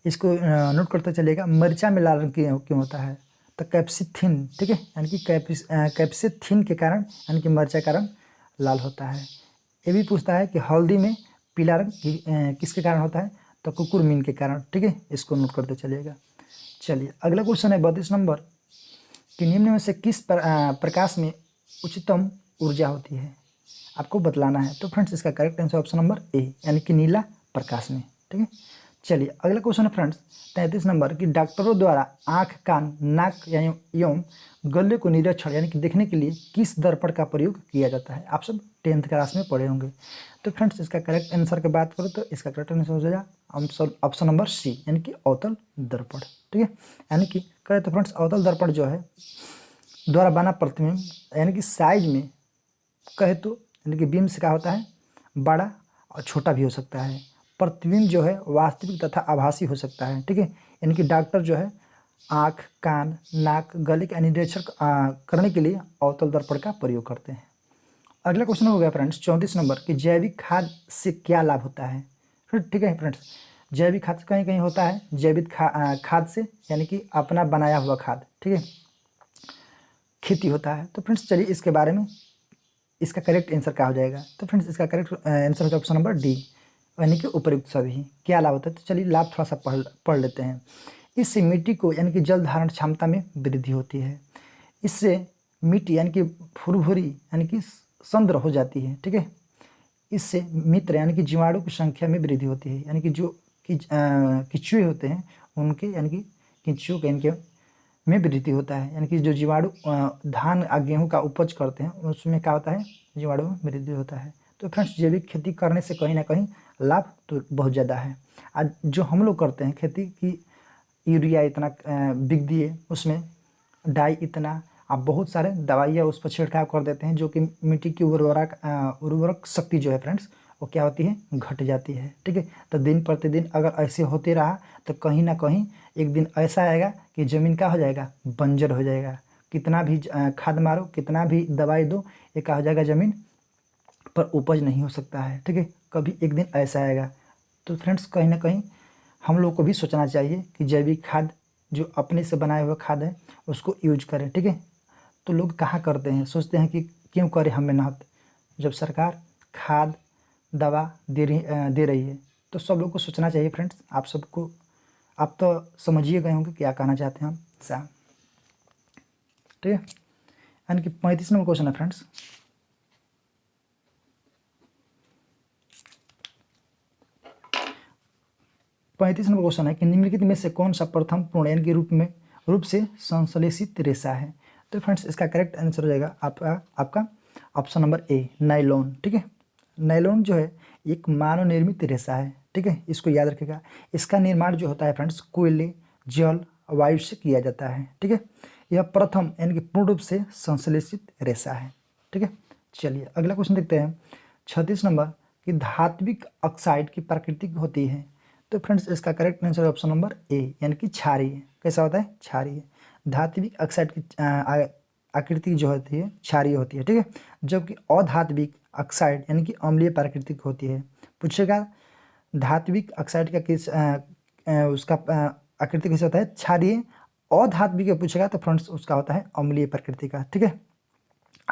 इसको नोट करते चलिएगा, मिर्चा में लाल रंग क्यों होता है, तो कैप्सिथिन, ठीक है, यानी कि कैप्सिथिन के कारण यानी कि मिर्चा का रंग लाल होता है। ये भी पूछता है कि हल्दी में पीला रंग किसके कारण होता है, तो कुकुरमीन के कारण, ठीक है, इसको नोट करते चलिएगा। चलिए अगला क्वेश्चन है 32 नंबर कि निम्न में से किस प्रकाश में उच्चतम ऊर्जा होती है, आपको बतलाना है। तो फ्रेंड्स इसका correct answer option number A, यानी कि नीला प्रकाश में, ठीक है। चलिए अगला क्वेश्चन है फ्रेंड्स 33 नंबर कि डॉक्टरों द्वारा आँख, कान, नाक यानी एवं गले को निरीक्षण यानी कि देखने के लिए किस दर्पण का प्रयोग किया जाता है, आप सब 10th क्लास में पढ़े होंगे। तो फ्रेंड्स इसका करेक्ट आंसर की बात करो तो इसका करेक्ट आंसर हो जाएगा ऑप्शन नंबर सी, यानी कि अवतल दर्पण, ठीक है। यानी कि कहे तो फ्रेंड्स अवतल दर्पण जो है द्वारा बना प्रतिबिंब यानी कि साइज में कहे तो यानी कि बीम से क्या होता है, बड़ा और छोटा भी हो सकता है। प्रतिबिंब जो है वास्तविक तथा आभासी हो सकता है, ठीक है। यानी कि डॉक्टर जो है आँख, कान, नाक, गले का निरीक्षण करने के लिए अवतल दर्पण का प्रयोग करते हैं। अगला क्वेश्चन हो गया फ्रेंड्स 34 नंबर कि जैविक खाद से क्या लाभ होता है, फिर ठीक है फ्रेंड्स, जैविक खाद कहीं कहीं होता है, जैविक खाद से यानी कि अपना बनाया हुआ खाद, ठीक है, खेती होता है। तो फ्रेंड्स चलिए इसके बारे में इसका करेक्ट आंसर क्या हो जाएगा। तो फ्रेंड्स इसका करेक्ट आंसर होगा ऑप्शन नंबर डी, यानी कि उपयुक्त सभी। क्या लाभ होता है, तो चलिए लाभ थोड़ा सा पढ़ लेते हैं। इससे मिट्टी को यानी कि जल धारण क्षमता में वृद्धि होती है। इससे मिट्टी यानी कि भुरभुरी यानी कि सांद्र हो जाती है, ठीक है। इससे मित्र यानी कि जीवाणु की संख्या में वृद्धि होती है, यानी कि जो केंचुए होते हैं उनके यानी कि केंचुओं के इनके में वृद्धि होता है, यानी कि जो जीवाणु धान गेहूँ का उपज करते हैं उसमें क्या होता है, जीवाणु में वृद्धि होता है। तो फ्रेंड्स जैविक खेती करने से कहीं ना कहीं लाभ तो बहुत ज़्यादा है। आज जो हम लोग करते हैं खेती की, यूरिया इतना बिक दिए उसमें डाई इतना, आप बहुत सारे दवाइयाँ उस पर छिड़काव कर देते हैं, जो कि मिट्टी की उर्वरक शक्ति जो है फ्रेंड्स वो क्या होती है, घट जाती है। ठीक है, तो दिन प्रतिदिन अगर ऐसे होते रहा तो कहीं ना कहीं एक दिन ऐसा आएगा कि ज़मीन क्या हो जाएगा, बंजर हो जाएगा। कितना भी खाद मारो, कितना भी दवाई दो, ये क्या हो जाएगा, ज़मीन पर उपज नहीं हो सकता है। ठीक है, कभी एक दिन ऐसा आएगा। तो फ्रेंड्स कहीं ना कहीं हम लोग को भी सोचना चाहिए कि जैविक खाद जो अपने से बनाए हुए खाद है उसको यूज करें। ठीक है, तो लोग कहाँ करते हैं, सोचते हैं कि क्यों करें हम मेहनत, जब सरकार खाद दवा दे रही है। तो सब लोग को सोचना चाहिए फ्रेंड्स। आप सबको, आप तो समझिए गए होंगे क्या कहना चाहते हैं हम साहब। ठीक है, यानी कि 35 नंबर क्वेश्चन है फ्रेंड्स। पैंतीस नंबर क्वेश्चन है कि निम्नलिखित में से कौन सा प्रथम पूर्णांक के रूप से संश्लेषित रेशा है। तो फ्रेंड्स इसका करेक्ट आंसर हो जाएगा आपका ऑप्शन नंबर ए, नायलॉन। ठीक है, नायलॉन जो है एक मानव निर्मित रेशा है। ठीक है, इसको याद रखिएगा। इसका निर्माण जो होता है फ्रेंड्स कोयले, जल, वायु से किया जाता है। ठीक है, यह प्रथम यानी कि पूर्ण रूप से संश्लेषित रेशा है। ठीक है, चलिए अगला क्वेश्चन देखते हैं 36 नंबर कि धात्विक ऑक्साइड की प्रकृति होती है। तो फ्रेंड्स इसका करेक्ट आंसर है ऑप्शन नंबर ए, यानी कि क्षारीय। कैसा होता है, क्षारीय। धात्विक ऑक्साइड की आकृति जो होती है क्षारीय होती है। ठीक है, जबकि अधात्विक ऑक्साइड यानी कि अम्लीय प्राकृतिक होती है। पूछेगा धात्विक ऑक्साइड का किस उसका आकृति कैसे होता है, क्षारीय। अधात्विक पूछेगा तो फ्रेंड्स उसका होता है अम्लीय प्रकृति का। ठीक है,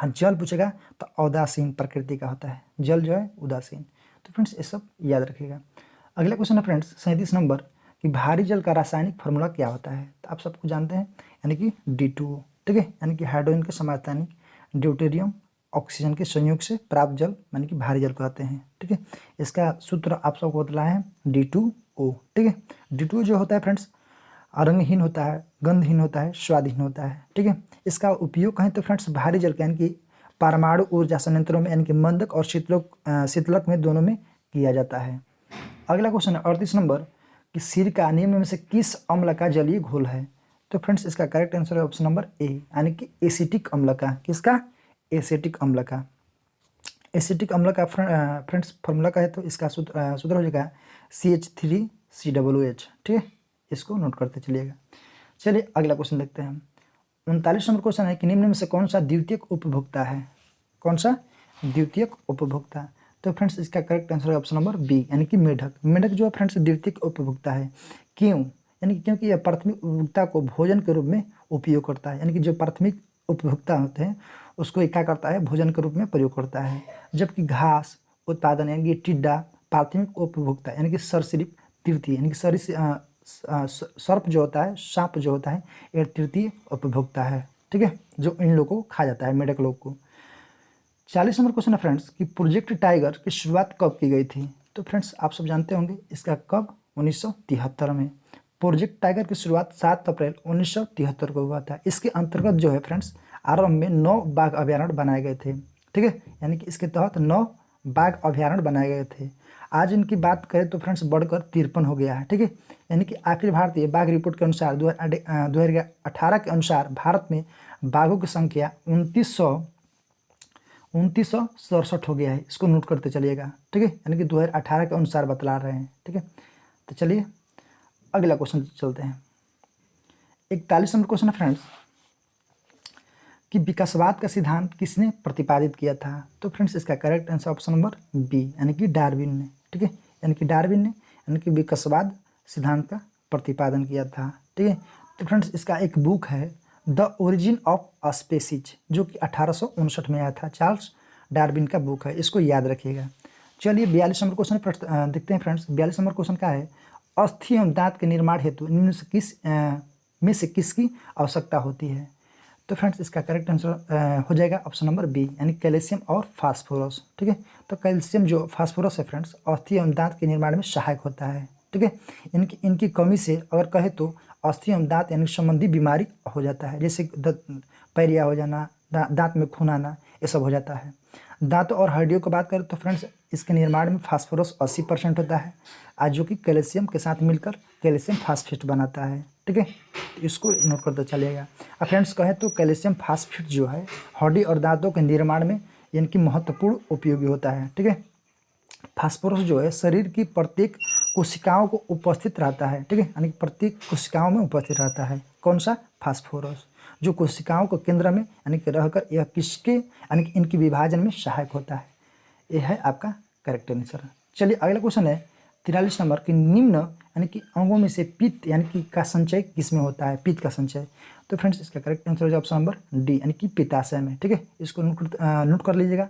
जल पूछेगा तो उदासीन प्रकृति का होता है, जल जो है उदासीन। तो फ्रेंड्स ये सब याद रखिएगा। अगला क्वेश्चन है फ्रेंड्स 37 नंबर कि भारी जल का रासायनिक फार्मूला क्या होता है। तो आप सबको जानते हैं, यानी कि D2O। ठीक है, यानी कि हाइड्रोजन के समस्थानिक ड्यूटेरियम ऑक्सीजन के संयोग से प्राप्त जल यानी कि भारी जल कहते हैं। ठीक है, इसका सूत्र आप सबको बतला है D2O। ठीक है, D2O जो होता है फ्रेंड्स रंगहीन होता है, गंधहीन होता है, स्वादहीन होता है। ठीक है, इसका उपयोग कहें तो फ्रेंड्स भारी जल के यानी कि परमाणु ऊर्जा संयंत्रों में यानी कि मंदक और शीतलक में दोनों में किया जाता है। अगला क्वेश्चन है 38 नंबर कि सिरका निम्न में से किस अम्ल का जलीय घोल है। तो फ्रेंड्स इसका करेक्ट आंसर है ऑप्शन नंबर ए, यानी कि एसिटिक अम्ल का। किसका, एसिटिक अम्ल का। एसिटिक अम्ल का फ्रेंड्स फार्मूला का है तो इसका सूत्र हो जाएगा CH3COOH। ठीक है, इसको नोट करते चलिएगा। चलिए अगला क्वेश्चन देखते हैं। 39 नंबर क्वेश्चन है कि निम्न में से कौन सा द्वितीयक उपभोक्ता है। कौन सा द्वितीयक उपभोक्ता। तो फ्रेंड्स इसका करेक्ट आंसर है ऑप्शन नंबर बी, यानी कि मेढक। मेढक जो है फ्रेंड्स द्वितीयक उपभोक्ता है। क्यों, यानी कि क्योंकि यह प्राथमिक उपभोक्ता को भोजन के रूप में उपयोग करता है। यानी कि जो प्राथमिक उपभोक्ता होते हैं उसको क्या करता है, भोजन के रूप में प्रयोग करता है। जबकि घास उत्पादन यानी कि टिड्डा प्राथमिक उपभोक्ता यानी कि सरीसृप तृतीय, यानी कि सर्प जो होता है, सांप जो होता है, यह तृतीय उपभोक्ता है। ठीक है, जो इन लोगों को खा जाता है, मेढक लोग को। 40 नंबर क्वेश्चन है फ्रेंड्स कि प्रोजेक्ट टाइगर की शुरुआत कब की गई थी। तो फ्रेंड्स आप सब जानते होंगे इसका कब, 1973 में। प्रोजेक्ट टाइगर की शुरुआत 7 अप्रैल 1973 को हुआ था। इसके अंतर्गत जो है फ्रेंड्स आरंभ में 9 बाघ अभ्यारण्य बनाए गए थे। ठीक है, यानी कि इसके तहत 9 बाघ अभ्यारण्य बनाए गए थे। आज इनकी बात करें तो फ्रेंड्स बढ़कर 53 हो गया है। ठीक है, यानी कि आखिर भारतीय बाघ रिपोर्ट के अनुसार 2018 के अनुसार भारत में बाघों की संख्या 2967 हो गया है। इसको नोट करते चलिएगा। ठीक है, यानी कि 2018 के अनुसार बतला रहे हैं। ठीक है, तो चलिए अगला क्वेश्चन चलते हैं। 41 नंबर क्वेश्चन है फ्रेंड्स कि विकासवाद का सिद्धांत किसने प्रतिपादित किया था। तो फ्रेंड्स इसका correct answer option number B, यानी कि डार्विन ने। ठीक है, यानी कि डार्विन ने यानी कि विकासवाद सिद्धांत का प्रतिपादन किया था। ठीक है, तो फ्रेंड्स इसका एक बुक है द ओरिजिन ऑफ स्पेसीज, जो कि 1859 में आया था। चार्ल्स डार्विन का बुक है, इसको याद रखिएगा। चलिए 42 नंबर क्वेश्चन देखते हैं फ्रेंड्स। 42 नंबर क्वेश्चन क्या है, अस्थि एवं दांत के निर्माण हेतु निम्न में से किसकी आवश्यकता होती है। तो फ्रेंड्स इसका करेक्ट आंसर हो जाएगा ऑप्शन नंबर बी, यानी कैल्शियम और फास्फोरस। ठीक है, तो कैल्शियम जो फास्फोरस है फ्रेंड्स अस्थि एवं दांत के निर्माण में सहायक होता है। ठीक है, इनकी कमी से अगर कहे तो अस्थि एवं दांत यानी संबंधी बीमारी हो जाता है, जैसे पैरिया हो जाना, दांत में खून आना, ये सब हो जाता है। दांतों और हड्डियों की बात करें तो फ्रेंड्स इसके निर्माण में फास्फोरस 80% होता है, आज जो कि कैल्शियम के साथ मिलकर कैल्शियम फास्फेट बनाता है। ठीक है, तो इसको नोट करते चलिएगा। अब फ्रेंड्स कहें तो कैल्शियम फास्फेट जो है हड्डी और दांतों के निर्माण में इनकी महत्वपूर्ण उपयोगी होता है। ठीक है, फास्फोरस जो है शरीर की प्रत्येक कोशिकाओं को उपस्थित रहता है। ठीक है, यानी प्रत्येक कोशिकाओं में उपस्थित रहता है। कौन सा? फास्फोरस, जो कोशिकाओं के केंद्र में यानी कि रहकर यह किसके यानी कि इनकी विभाजन में सहायक होता है। यह है आपका करेक्ट आंसर। चलिए अगला क्वेश्चन है 43 नंबर कि निम्न यानी कि अंगों में से पित्त यानी कि का संचय किसमें होता है? पित्त का संचय। तो फ्रेंड्स इसका करेक्ट आंसर हो ऑप्शन नंबर डी यानी कि पित्ताशय में। ठीक है, इसको नोट कर लीजिएगा।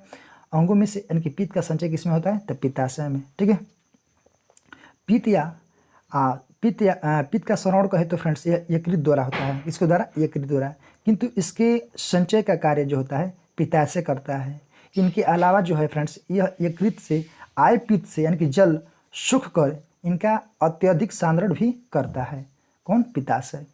अंगों में से यानी कि पित्त का संचय किसमें होता है? तो पित्ताशय में। ठीक है, पित्त का श्रवण कहे तो फ्रेंड्स यह यकृत द्वारा होता है। इसके द्वारा यकृत द्वारा, किंतु इसके संचय का कार्य जो होता है पित्ताशय करता है। इनके अलावा जो है फ्रेंड्स यह यकृत से आय पित्त से यानी कि जल सुख कर इनका अत्यधिक सांद्रण भी करता है। कौन? पित्ताशय।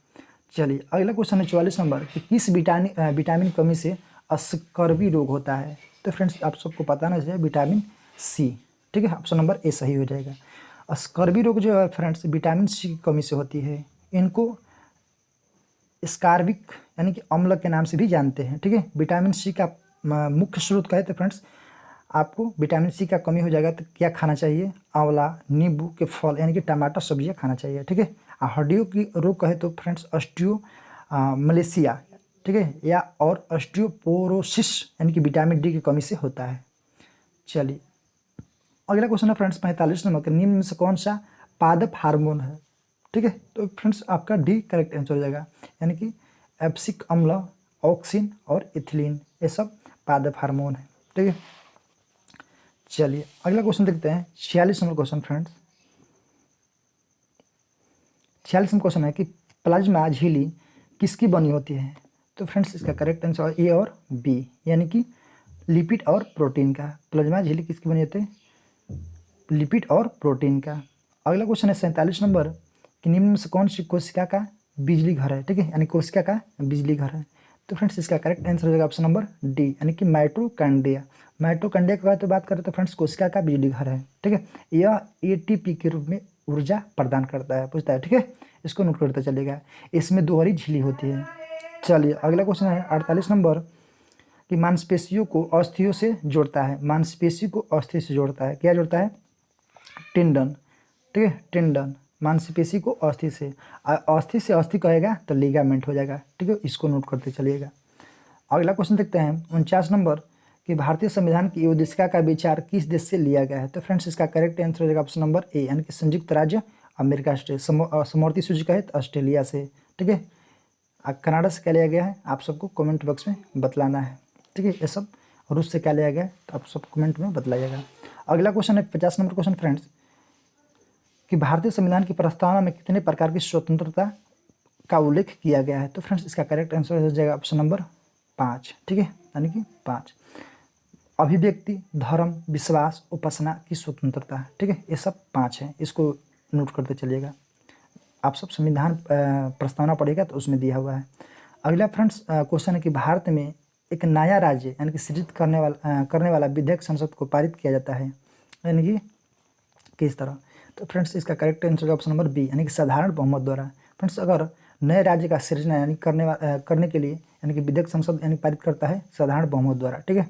चलिए अगला क्वेश्चन है 44 नंबर कि किस विटामिन कमी से अस्कर्वी रोग होता है? तो फ्रेंड्स आप सबको पता ना चाहिए विटामिन सी। ठीक है, ऑप्शन नंबर ए सही हो जाएगा। अस्कर्वी रोग जो है फ्रेंड्स विटामिन सी की कमी से होती है। इनको स्कारबिक यानी कि अम्ल के नाम से भी जानते हैं। ठीक है, विटामिन सी का मुख्य स्रोत का है तो फ्रेंड्स आपको विटामिन सी का कमी हो जाएगा तो क्या खाना चाहिए? आंवला, नींबू के फल यानी कि टमाटर सब्जियां खाना चाहिए। ठीक है, हड्डियों की रोग कहे तो फ्रेंड्स ऑस्टियो मलेशिया, ठीक है, या और ऑस्टियोपोरोसिस यानी कि विटामिन डी की कमी से होता है। चलिए अगला क्वेश्चन है फ्रेंड्स 45 नंबर के निम्न में से कौन सा पादप हार्मोन है? ठीक है, तो फ्रेंड्स आपका डी करेक्ट आंसर हो जाएगा, यानी कि एब्सिक अम्ल, ऑक्सिन और इथिलीन ये सब पादप हार्मोन है। ठीक है, चलिए अगला क्वेश्चन देखते हैं 46 number question friends. 46 number question है कि प्लाज्मा झिल्ली किसकी बनी होती है? तो फ्रेंड्स इसका करेक्ट आंसर ए और बी यानी कि लिपिड और प्रोटीन का। प्लाज्मा झिल्ली किसकी बनी होती है? लिपिड और प्रोटीन का। अगला क्वेश्चन है 47 नंबर कि निम्न में से कौन सी कोशिका का बिजली घर है? ठीक है, यानी कोशिका का बिजली घर है। तो फ्रेंड्स इसका करेक्ट आंसर हो जाएगा ऑप्शन नंबर डी यानी कि माइटोकॉन्ड्रिया। माइटोकॉन्ड्रिया की तो बात करें तो फ्रेंड्स कोशिका का बिजली घर है। ठीक है, यह एटीपी के रूप में ऊर्जा प्रदान करता है, पूछता है। ठीक है, इसको नोट करते चलेगा। इसमें दोहरी झिल्ली होती है। चलिए अगला क्वेश्चन है 48 नंबर कि मांसपेशियों को अस्थियों से जोड़ता है। मांसपेशी को अस्थियों से जोड़ता है, क्या जोड़ता है? टेंडन। ठीक है, टेंडन मांसपेशी को अस्थि से, अस्थि से अस्थि कहेगा तो लिगामेंट हो जाएगा। ठीक है, इसको नोट करते चलिएगा। अगला क्वेश्चन देखते हैं 49 नंबर कि भारतीय संविधान की उद्देशिका का विचार किस देश से लिया गया है? तो फ्रेंड्स इसका करेक्ट आंसर हो जाएगा ऑप्शन नंबर ए यानी कि संयुक्त राज्य अमेरिका से। समवर्ती सूची का है तो ऑस्ट्रेलिया से। ठीक है, कनाडा से क्या लिया गया है आप सबको कमेंट बॉक्स में बतलाना है। ठीक है, ये सब रूस से क्या लिया गया है तो आप सब कमेंट में बतलाइएगा। अगला क्वेश्चन है 50 नंबर क्वेश्चन फ्रेंड्स कि भारतीय संविधान की प्रस्तावना में कितने प्रकार की स्वतंत्रता का उल्लेख किया गया है? तो फ्रेंड्स इसका करेक्ट आंसर हो जाएगा ऑप्शन नंबर 5। ठीक है, यानी कि 5। अभिव्यक्ति, धर्म, विश्वास, उपासना की स्वतंत्रता। ठीक है, ये सब 5 हैं, इसको नोट करते चलिएगा। आप सब संविधान प्रस्तावना पढ़ेगा तो उसमें दिया हुआ है। अगला फ्रेंड्स क्वेश्चन है कि भारत में एक नया राज्य यानी कि सृजित करने वाला विधेयक संसद को पारित किया जाता है, यानी कि किस तरह? तो फ्रेंड्स इसका correct answer option number B यानी कि साधारण बहुमत द्वारा। फ्रेंड्स अगर नए राज्य का सृजना यानी करने के लिए यानी कि विधेयक संसद यानी पारित करता है साधारण बहुमत द्वारा। ठीक है,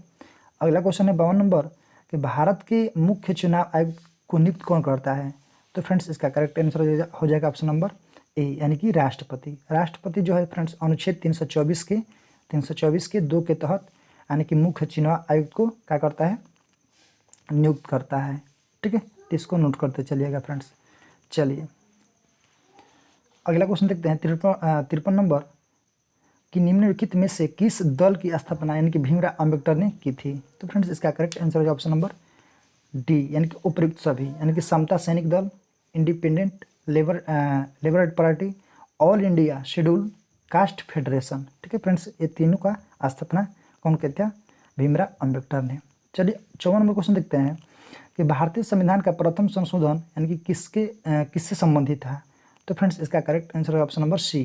अगला क्वेश्चन है 52 नंबर कि भारत के मुख्य चुनाव आयुक्त को नियुक्त कौन करता है? तो फ्रेंड्स इसका करेक्ट आंसर हो जाएगा ऑप्शन नंबर ए यानी कि राष्ट्रपति। राष्ट्रपति जो है फ्रेंड्स अनुच्छेद 324 के 2 के तहत यानी कि मुख्य चुनाव आयुक्त को क्या करता है? नियुक्त करता है। ठीक है, तो इसको नोट करते चलिएगा फ्रेंड्स। चलिए अगला क्वेश्चन देखते हैं 53 नंबर कि निम्नलिखित में से किस दल की स्थापना यानी कि भीमराव अम्बेडकर ने की थी? तो फ्रेंड्स इसका करेक्ट आंसर है ऑप्शन नंबर डी यानी कि उपयुक्त सभी यानी कि समता सैनिक दल, independent labour party, all India schedule caste federation. ठीक है फ्रेंड्स, ये तीनों का स्थापना कौन किया था? भीमराव अम्बेडकर ने। चलिए 54 नंबर क्वेश्चन देखते हैं कि भारतीय संविधान का प्रथम संशोधन यानी कि किससे संबंधित था? तो फ्रेंड्स इसका करेक्ट आंसर है ऑप्शन नंबर सी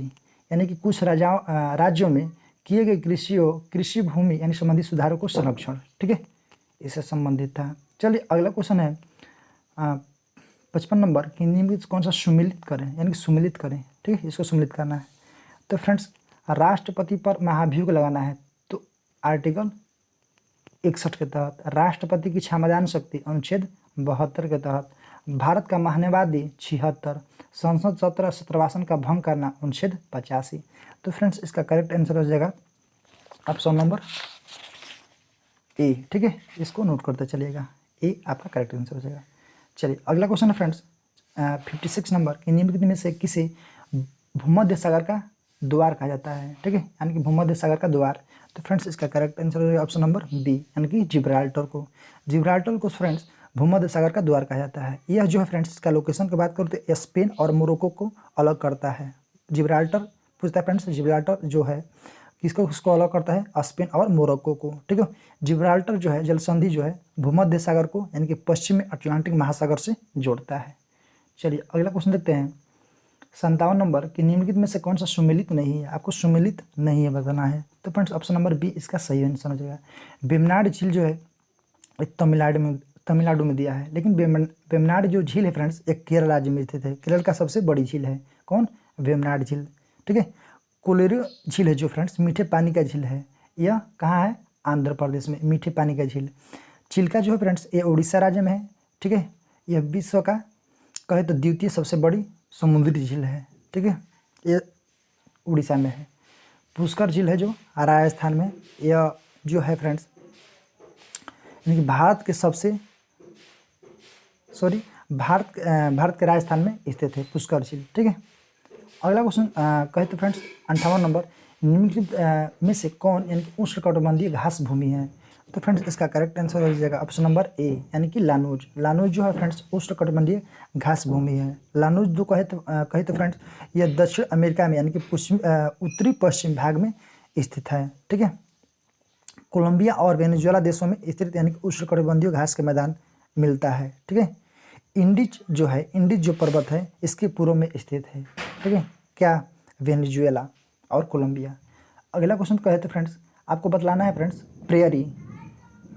यानी कि कुछ राज्यों में किए गए कृषि भूमि यानी संबंधित सुधारों को संरक्षण। ठीक है, इससे संबंधित था। चलिए अगला क्वेश्चन है 55 नंबर कि निम्न कौन सा सुमिलित करें यानी कि सुमिलित करें। ठीक ठीक है, इसको सम्मिलित करना है। तो फ्रेंड्स राष्ट्रपति पर महाभियोग लगाना है, तो आर्टिकल 61 के तहत। राष्ट्रपति की क्षमतान शक्ति अनुच्छेद 72 के तहत। भारत का महान्यायवादी 76। संसद सत्र सत्रवासन का भंग करना अनुच्छेद 85। तो फ्रेंड्स इसका करेक्ट आंसर हो जाएगा ऑप्शन नंबर ए। ठीक है, इसको नोट करते चलिएगा, ए आपका करेक्ट आंसर हो जाएगा। चलिए अगला क्वेश्चन है फ्रेंड्स 56 नंबर कि निम्नलिखित में से किसे भूमध्य सागर का द्वार कहा जाता है। ठीक है, यानी कि भूमध्य सागर का द्वार। तो फ्रेंड्स इसका करेक्ट आंसर हो जाएगा ऑप्शन नंबर बी, यानी कि जिब्राल्टर को। जिब्राल्टर को फ्रेंड्स भूमध्य सागर का द्वार कहा जाता है। यह जो है फ्रेंड्स इसका लोकेशन की बात करूँ तो स्पेन और मोरक्को को अलग करता है। जिब्राल्टर पूछता है फ्रेंड्स, जिब्राल्टर जो है किसको अलग करता है, स्पेन और मोरक्को को। ठीक है, जिब्राल्टर जो है जल संधि जो है भूमध्य सागर को यानी कि पश्चिम में अटलांटिक महासागर से जोड़ता है। चलिए अगला क्वेश्चन देखते हैं 57 नंबर कि निम्नलिखित में से कौन सा सुमेलित नहीं है। आपको सुमेलित नहीं है बताना है। तो फ्रेंड्स ऑप्शन नंबर बी इसका सही आंसर हो जाएगा। वेम्बनाड झील जो है एक तमिलनाडु में दिया है, लेकिन वेम्बनाड जो झील है फ्रेंड्स एक केरल राज्य में स्थित है। केरल का सबसे बड़ी झील है कौन, वेम्बनाड झील। ठीक है, कोलेरू झील है जो फ्रेंड्स मीठे पानी का झील है, यह कहाँ है, आंध्र प्रदेश में मीठे पानी का झील। चिल्का जो है फ्रेंड्स ये उड़ीसा राज्य में है। ठीक है, यह विश्व का कहे तो द्वितीय सबसे बड़ी समुद्री झील है। ठीक है, ये उड़ीसा में है। पुष्कर झील है जो राजस्थान में, यह जो है फ्रेंड्स यानी कि भारत के राजस्थान में स्थित है पुष्कर झील। ठीक है, अगला क्वेश्चन कहे तो फ्रेंड्स 58 नंबर निम्नलिखित में से कौन यानी कि उष्णकटिबंधीय घास भूमि है। तो फ्रेंड्स इसका करेक्ट आंसर हो जाएगा ऑप्शन नंबर ए, यानी कि लानूज। लानूज जो है फ्रेंड्स उष्णकटिबंधीय घास भूमि है। लानूज जो कहे तो फ्रेंड्स यह दक्षिण अमेरिका में यानी कि उत्तरी पश्चिम भाग में स्थित है। ठीक है, कोलंबिया और वेनेजुएला देशों में स्थित यानी कि उष्णकटिबंधीय घास के मैदान मिलता है। ठीक है, इंडीज जो पर्वत है इसके पूर्व में स्थित है। ठीक है, क्या, वेनेजुएला और कोलंबिया। अगला क्वेश्चन कहे तो फ्रेंड्स आपको बतलाना है फ्रेंड्स प्रेयरी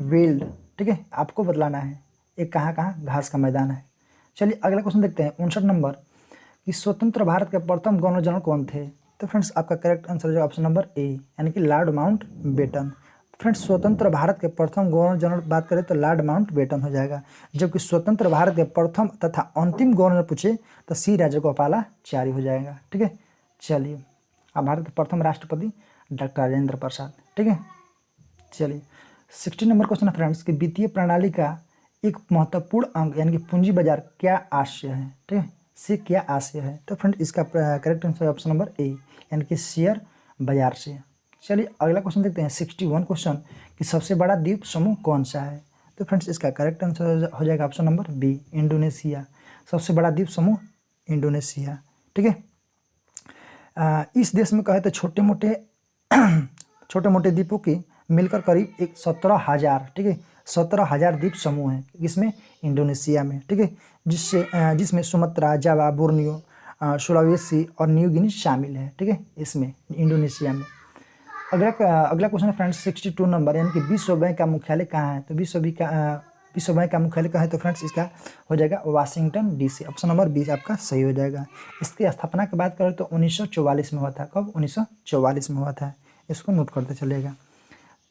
वेल्ड। ठीक है, आपको बतलाना है एक कहाँ घास का मैदान है। चलिए अगला क्वेश्चन देखते हैं 59 नंबर कि स्वतंत्र भारत के प्रथम गवर्नर जनरल कौन थे। तो फ्रेंड्स आपका करेक्ट आंसर है ऑप्शन नंबर ए, यानी कि लॉर्ड माउंटबेटन। फ्रेंड्स स्वतंत्र भारत के प्रथम गवर्नर जनरल बात करें तो लॉर्ड माउंटबेटन हो जाएगा, जबकि स्वतंत्र भारत के प्रथम तथा अंतिम गवर्नर पूछे तो सी राजागोपालाचारी हो जाएगा। ठीक है, चलिए अब भारत के प्रथम राष्ट्रपति डॉक्टर राजेंद्र प्रसाद। ठीक है, चलिए 60 नंबर क्वेश्चन है फ्रेंड्स कि वित्तीय प्रणाली का एक महत्वपूर्ण अंग यानी कि पूंजी बाजार क्या आशय है। ठीक है, से क्या आशय है। तो फ्रेंड्स इसका correct answer option number A, यानी कि शेयर बाजार से। चलिए अगला क्वेश्चन देखते हैं 61 क्वेश्चन कि सबसे बड़ा द्वीप समूह कौन सा है। तो फ्रेंड्स इसका करेक्ट आंसर हो जाएगा ऑप्शन नंबर बी, इंडोनेशिया। सबसे बड़ा द्वीप समूह इंडोनेशिया। ठीक है, इस देश में कहे तो छोटे मोटे द्वीपों की मिलकर करीब 17,000 ठीक है 17,000 द्वीप समूह हैं इसमें इंडोनेशिया में। ठीक है, जिसमें सुमात्रा, जावा, बोर्नियो, सुलावेसी और न्यू गिनी शामिल है। ठीक है, इसमें इंडोनेशिया में। अगला क्वेश्चन है फ्रेंड्स 62 नंबर यानी कि विश्व बैंक का मुख्यालय कहाँ है। तो विश्व बैंक का मुख्यालय कहाँ है। तो फ्रेंड्स इसका हो जाएगा वाशिंगटन डीसी। ऑप्शन नंबर 20 आपका सही हो जाएगा। इसकी स्थापना की बात करें तो 1944 में हुआ था। कब, 1944 में हुआ था। इसको नोट करते चलेगा।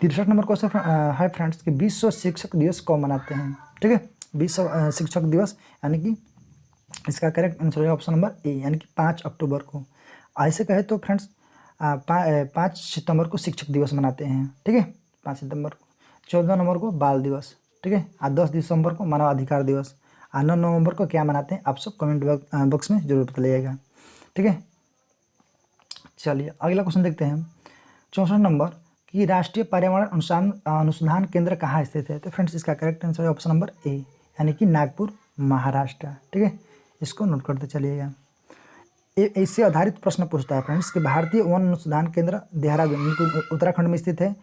63 नंबर क्वेश्चन है फ्रेंड्स कि विश्व शिक्षक दिवस कब मनाते हैं। ठीक है, विश्व शिक्षक दिवस यानी कि इसका करेक्ट आंसर है ऑप्शन नंबर ए, यानी कि 5 अक्टूबर को। ऐसे कहे तो फ्रेंड्स 5 सितंबर को शिक्षक दिवस मनाते हैं। ठीक है, 5 सितंबर को। 14 नंबर को बाल दिवस। ठीक है, 10 दिसंबर को मानवाधिकार दिवस। 9 नवंबर को क्या मनाते हैं आप सब कमेंट बॉक्स में जरूर बताइएगा। ठीक है, चलिए अगला क्वेश्चन देखते हैं 64 नंबर कि राष्ट्रीय पर्यावरण अनुसंधान केंद्र कहाँ स्थित है। तो फ्रेंड्स इसका करेक्ट आंसर है ऑप्शन नंबर ए, यानी कि नागपुर, महाराष्ट्र। ठीक है, इसको नोट करते चलिएगा। इससे आधारित प्रश्न पूछता है फ्रेंड्स कि भारतीय वन अनुसंधान केंद्र देहरादून उत्तराखंड में स्थित है।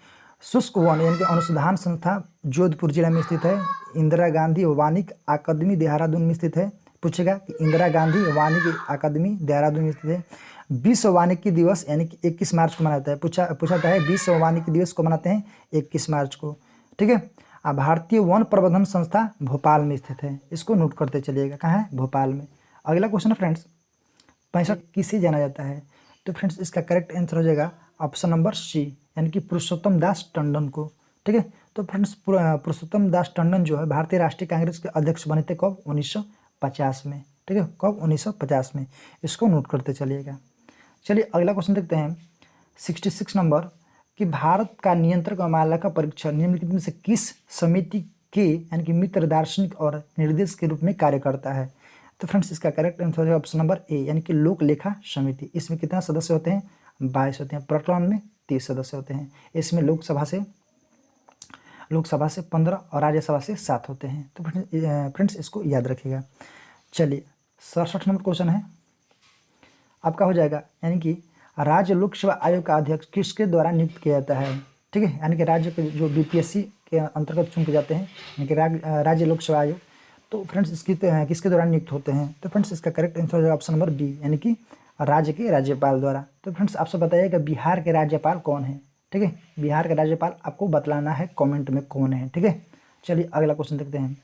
शुष्क वन यानी कि अनुसंधान संस्था जोधपुर जिला में स्थित है। इंदिरा गांधी वानिकी अकादमी देहरादून में स्थित है। पूछेगा कि इंदिरा गांधी वानिकी अकादमी देहरादून में स्थित है। विश्व वानिकी दिवस यानी कि 21 मार्च को मनाता है। पूछाता है विश्व वानिकी दिवस को मनाते हैं 21 मार्च को। ठीक है, भारतीय वन प्रबंधन संस्था भोपाल में स्थित है। इसको नोट करते चलिएगा, कहाँ है, भोपाल में। अगला क्वेश्चन है फ्रेंड्स 65 किसे जाना जाता है? तो फ्रेंड्स इसका करेक्ट आंसर हो जाएगा ऑप्शन नंबर सी, यानी कि पुरुषोत्तम दास टंडन को। ठीक है, तो फ्रेंड्स पुरुषोत्तम दास टंडन जो है भारतीय राष्ट्रीय कांग्रेस के अध्यक्ष बने थे कब? 1950 में। ठीक है, कब? 1950 में। इसको नोट करते चलिएगा। चलिए अगला क्वेश्चन देखते हैं 66 नंबर कि भारत का नियंत्रक और माला परीक्षण निम्नलिखित में से किस समिति के यानी कि मित्र दार्शनिक और निर्देश के रूप में कार्य करता है? तो फ्रेंड्स इसका करेक्ट आंसर है ऑप्शन नंबर ए, यानी कि लोक लेखा समिति। इसमें कितना सदस्य होते हैं? 22 होते हैं। प्रकरण में 30 सदस्य होते हैं। इसमें लोकसभा से 15 और राज्यसभा से 7 होते हैं। तो फ्रेंड्स इसको याद रखिएगा। चलिए 67 नंबर क्वेश्चन है आपका हो जाएगा, यानी कि राज्य लोक सेवा आयोग का अध्यक्ष किसके द्वारा नियुक्त किया जाता है? ठीक है, यानी कि राज्य के जो बीपीएससी के अंतर्गत चुन के जाते हैं, यानी कि राज्य लोक सेवा आयोग, तो फ्रेंड्स किसके द्वारा नियुक्त होते हैं? तो फ्रेंड्स इसका करेक्ट आंसर हो जाएगा ऑप्शन नंबर बी, यानी कि राज्य के राज्यपाल द्वारा। तो फ्रेंड्स आप सब बताइएगा बिहार के राज्यपाल कौन है? ठीक है, बिहार का राज्यपाल आपको बतलाना है कमेंट में कौन है। ठीक है, चलिए अगला क्वेश्चन देखते हैं।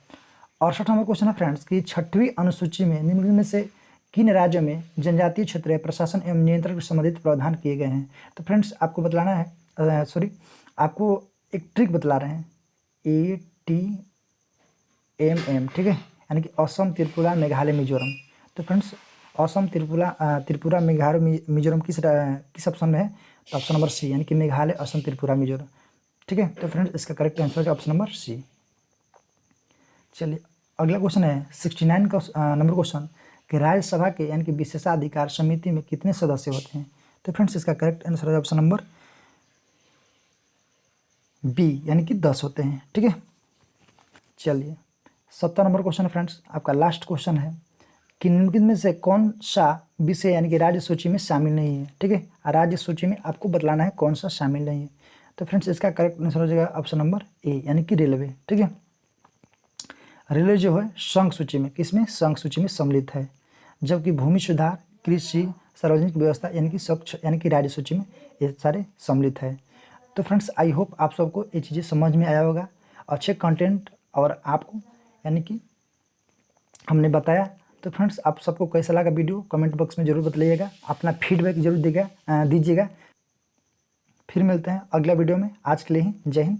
68 नंबर क्वेश्चन है फ्रेंड्स कि 6वीं अनुसूची में निम्नलिखित में से किन राज्यों में जनजातीय क्षेत्रीय प्रशासन एवं नियंत्रण से संबंधित प्रावधान किए गए हैं? तो फ्रेंड्स आपको बतलाना है, आपको एक ट्रिक बतला रहे हैं, ATMM। ठीक है, यानी कि असम, त्रिपुरा, मेघालय, मिजोरम। तो फ्रेंड्स असम, त्रिपुरा, मेघालय, मिजोरम किस ऑप्शन में है? तो ऑप्शन नंबर सी, यानी कि मेघालय, असम, त्रिपुरा, मिजोरम। ठीक है, तो फ्रेंड्स इसका करेक्ट आंसर है ऑप्शन नंबर सी। चलिए अगला क्वेश्चन है 69 का नंबर क्वेश्चन कि राज्यसभा के यानी कि विशेषाधिकार समिति में कितने सदस्य होते हैं? तो फ्रेंड्स इसका करेक्ट आंसर है ऑप्शन नंबर बी, यानी कि 10 होते हैं। ठीक है, चलिए 70 नंबर क्वेश्चन है फ्रेंड्स आपका लास्ट क्वेश्चन है कि निम्नलिखित में से कौन सा विषय यानी कि राज्य सूची में शामिल नहीं है? ठीक है, राज्य सूची में आपको बतलाना है कौन सा शामिल नहीं है। तो फ्रेंड्स इसका करेक्ट आंसर हो जाएगा ऑप्शन नंबर ए, यानी कि रेलवे। ठीक है, रेलवे जो है संघ सूची में, किसमें? संघ सूची में सम्मिलित है, जबकि भूमि सुधार, कृषि, सार्वजनिक व्यवस्था यानी कि स्वच्छ यानी कि राज्य सूची में ये सारे सम्मिलित है। तो फ्रेंड्स आई होप आप सबको ये चीज़ें समझ में आया होगा, अच्छे कंटेंट और आपको यानी कि हमने बताया। तो फ्रेंड्स आप सबको कैसा लगा वीडियो कमेंट बॉक्स में ज़रूर बताइएगा, अपना फीडबैक जरूर दीजिएगा। फिर मिलते हैं अगला वीडियो में, आज के लिए ही जय हिंद।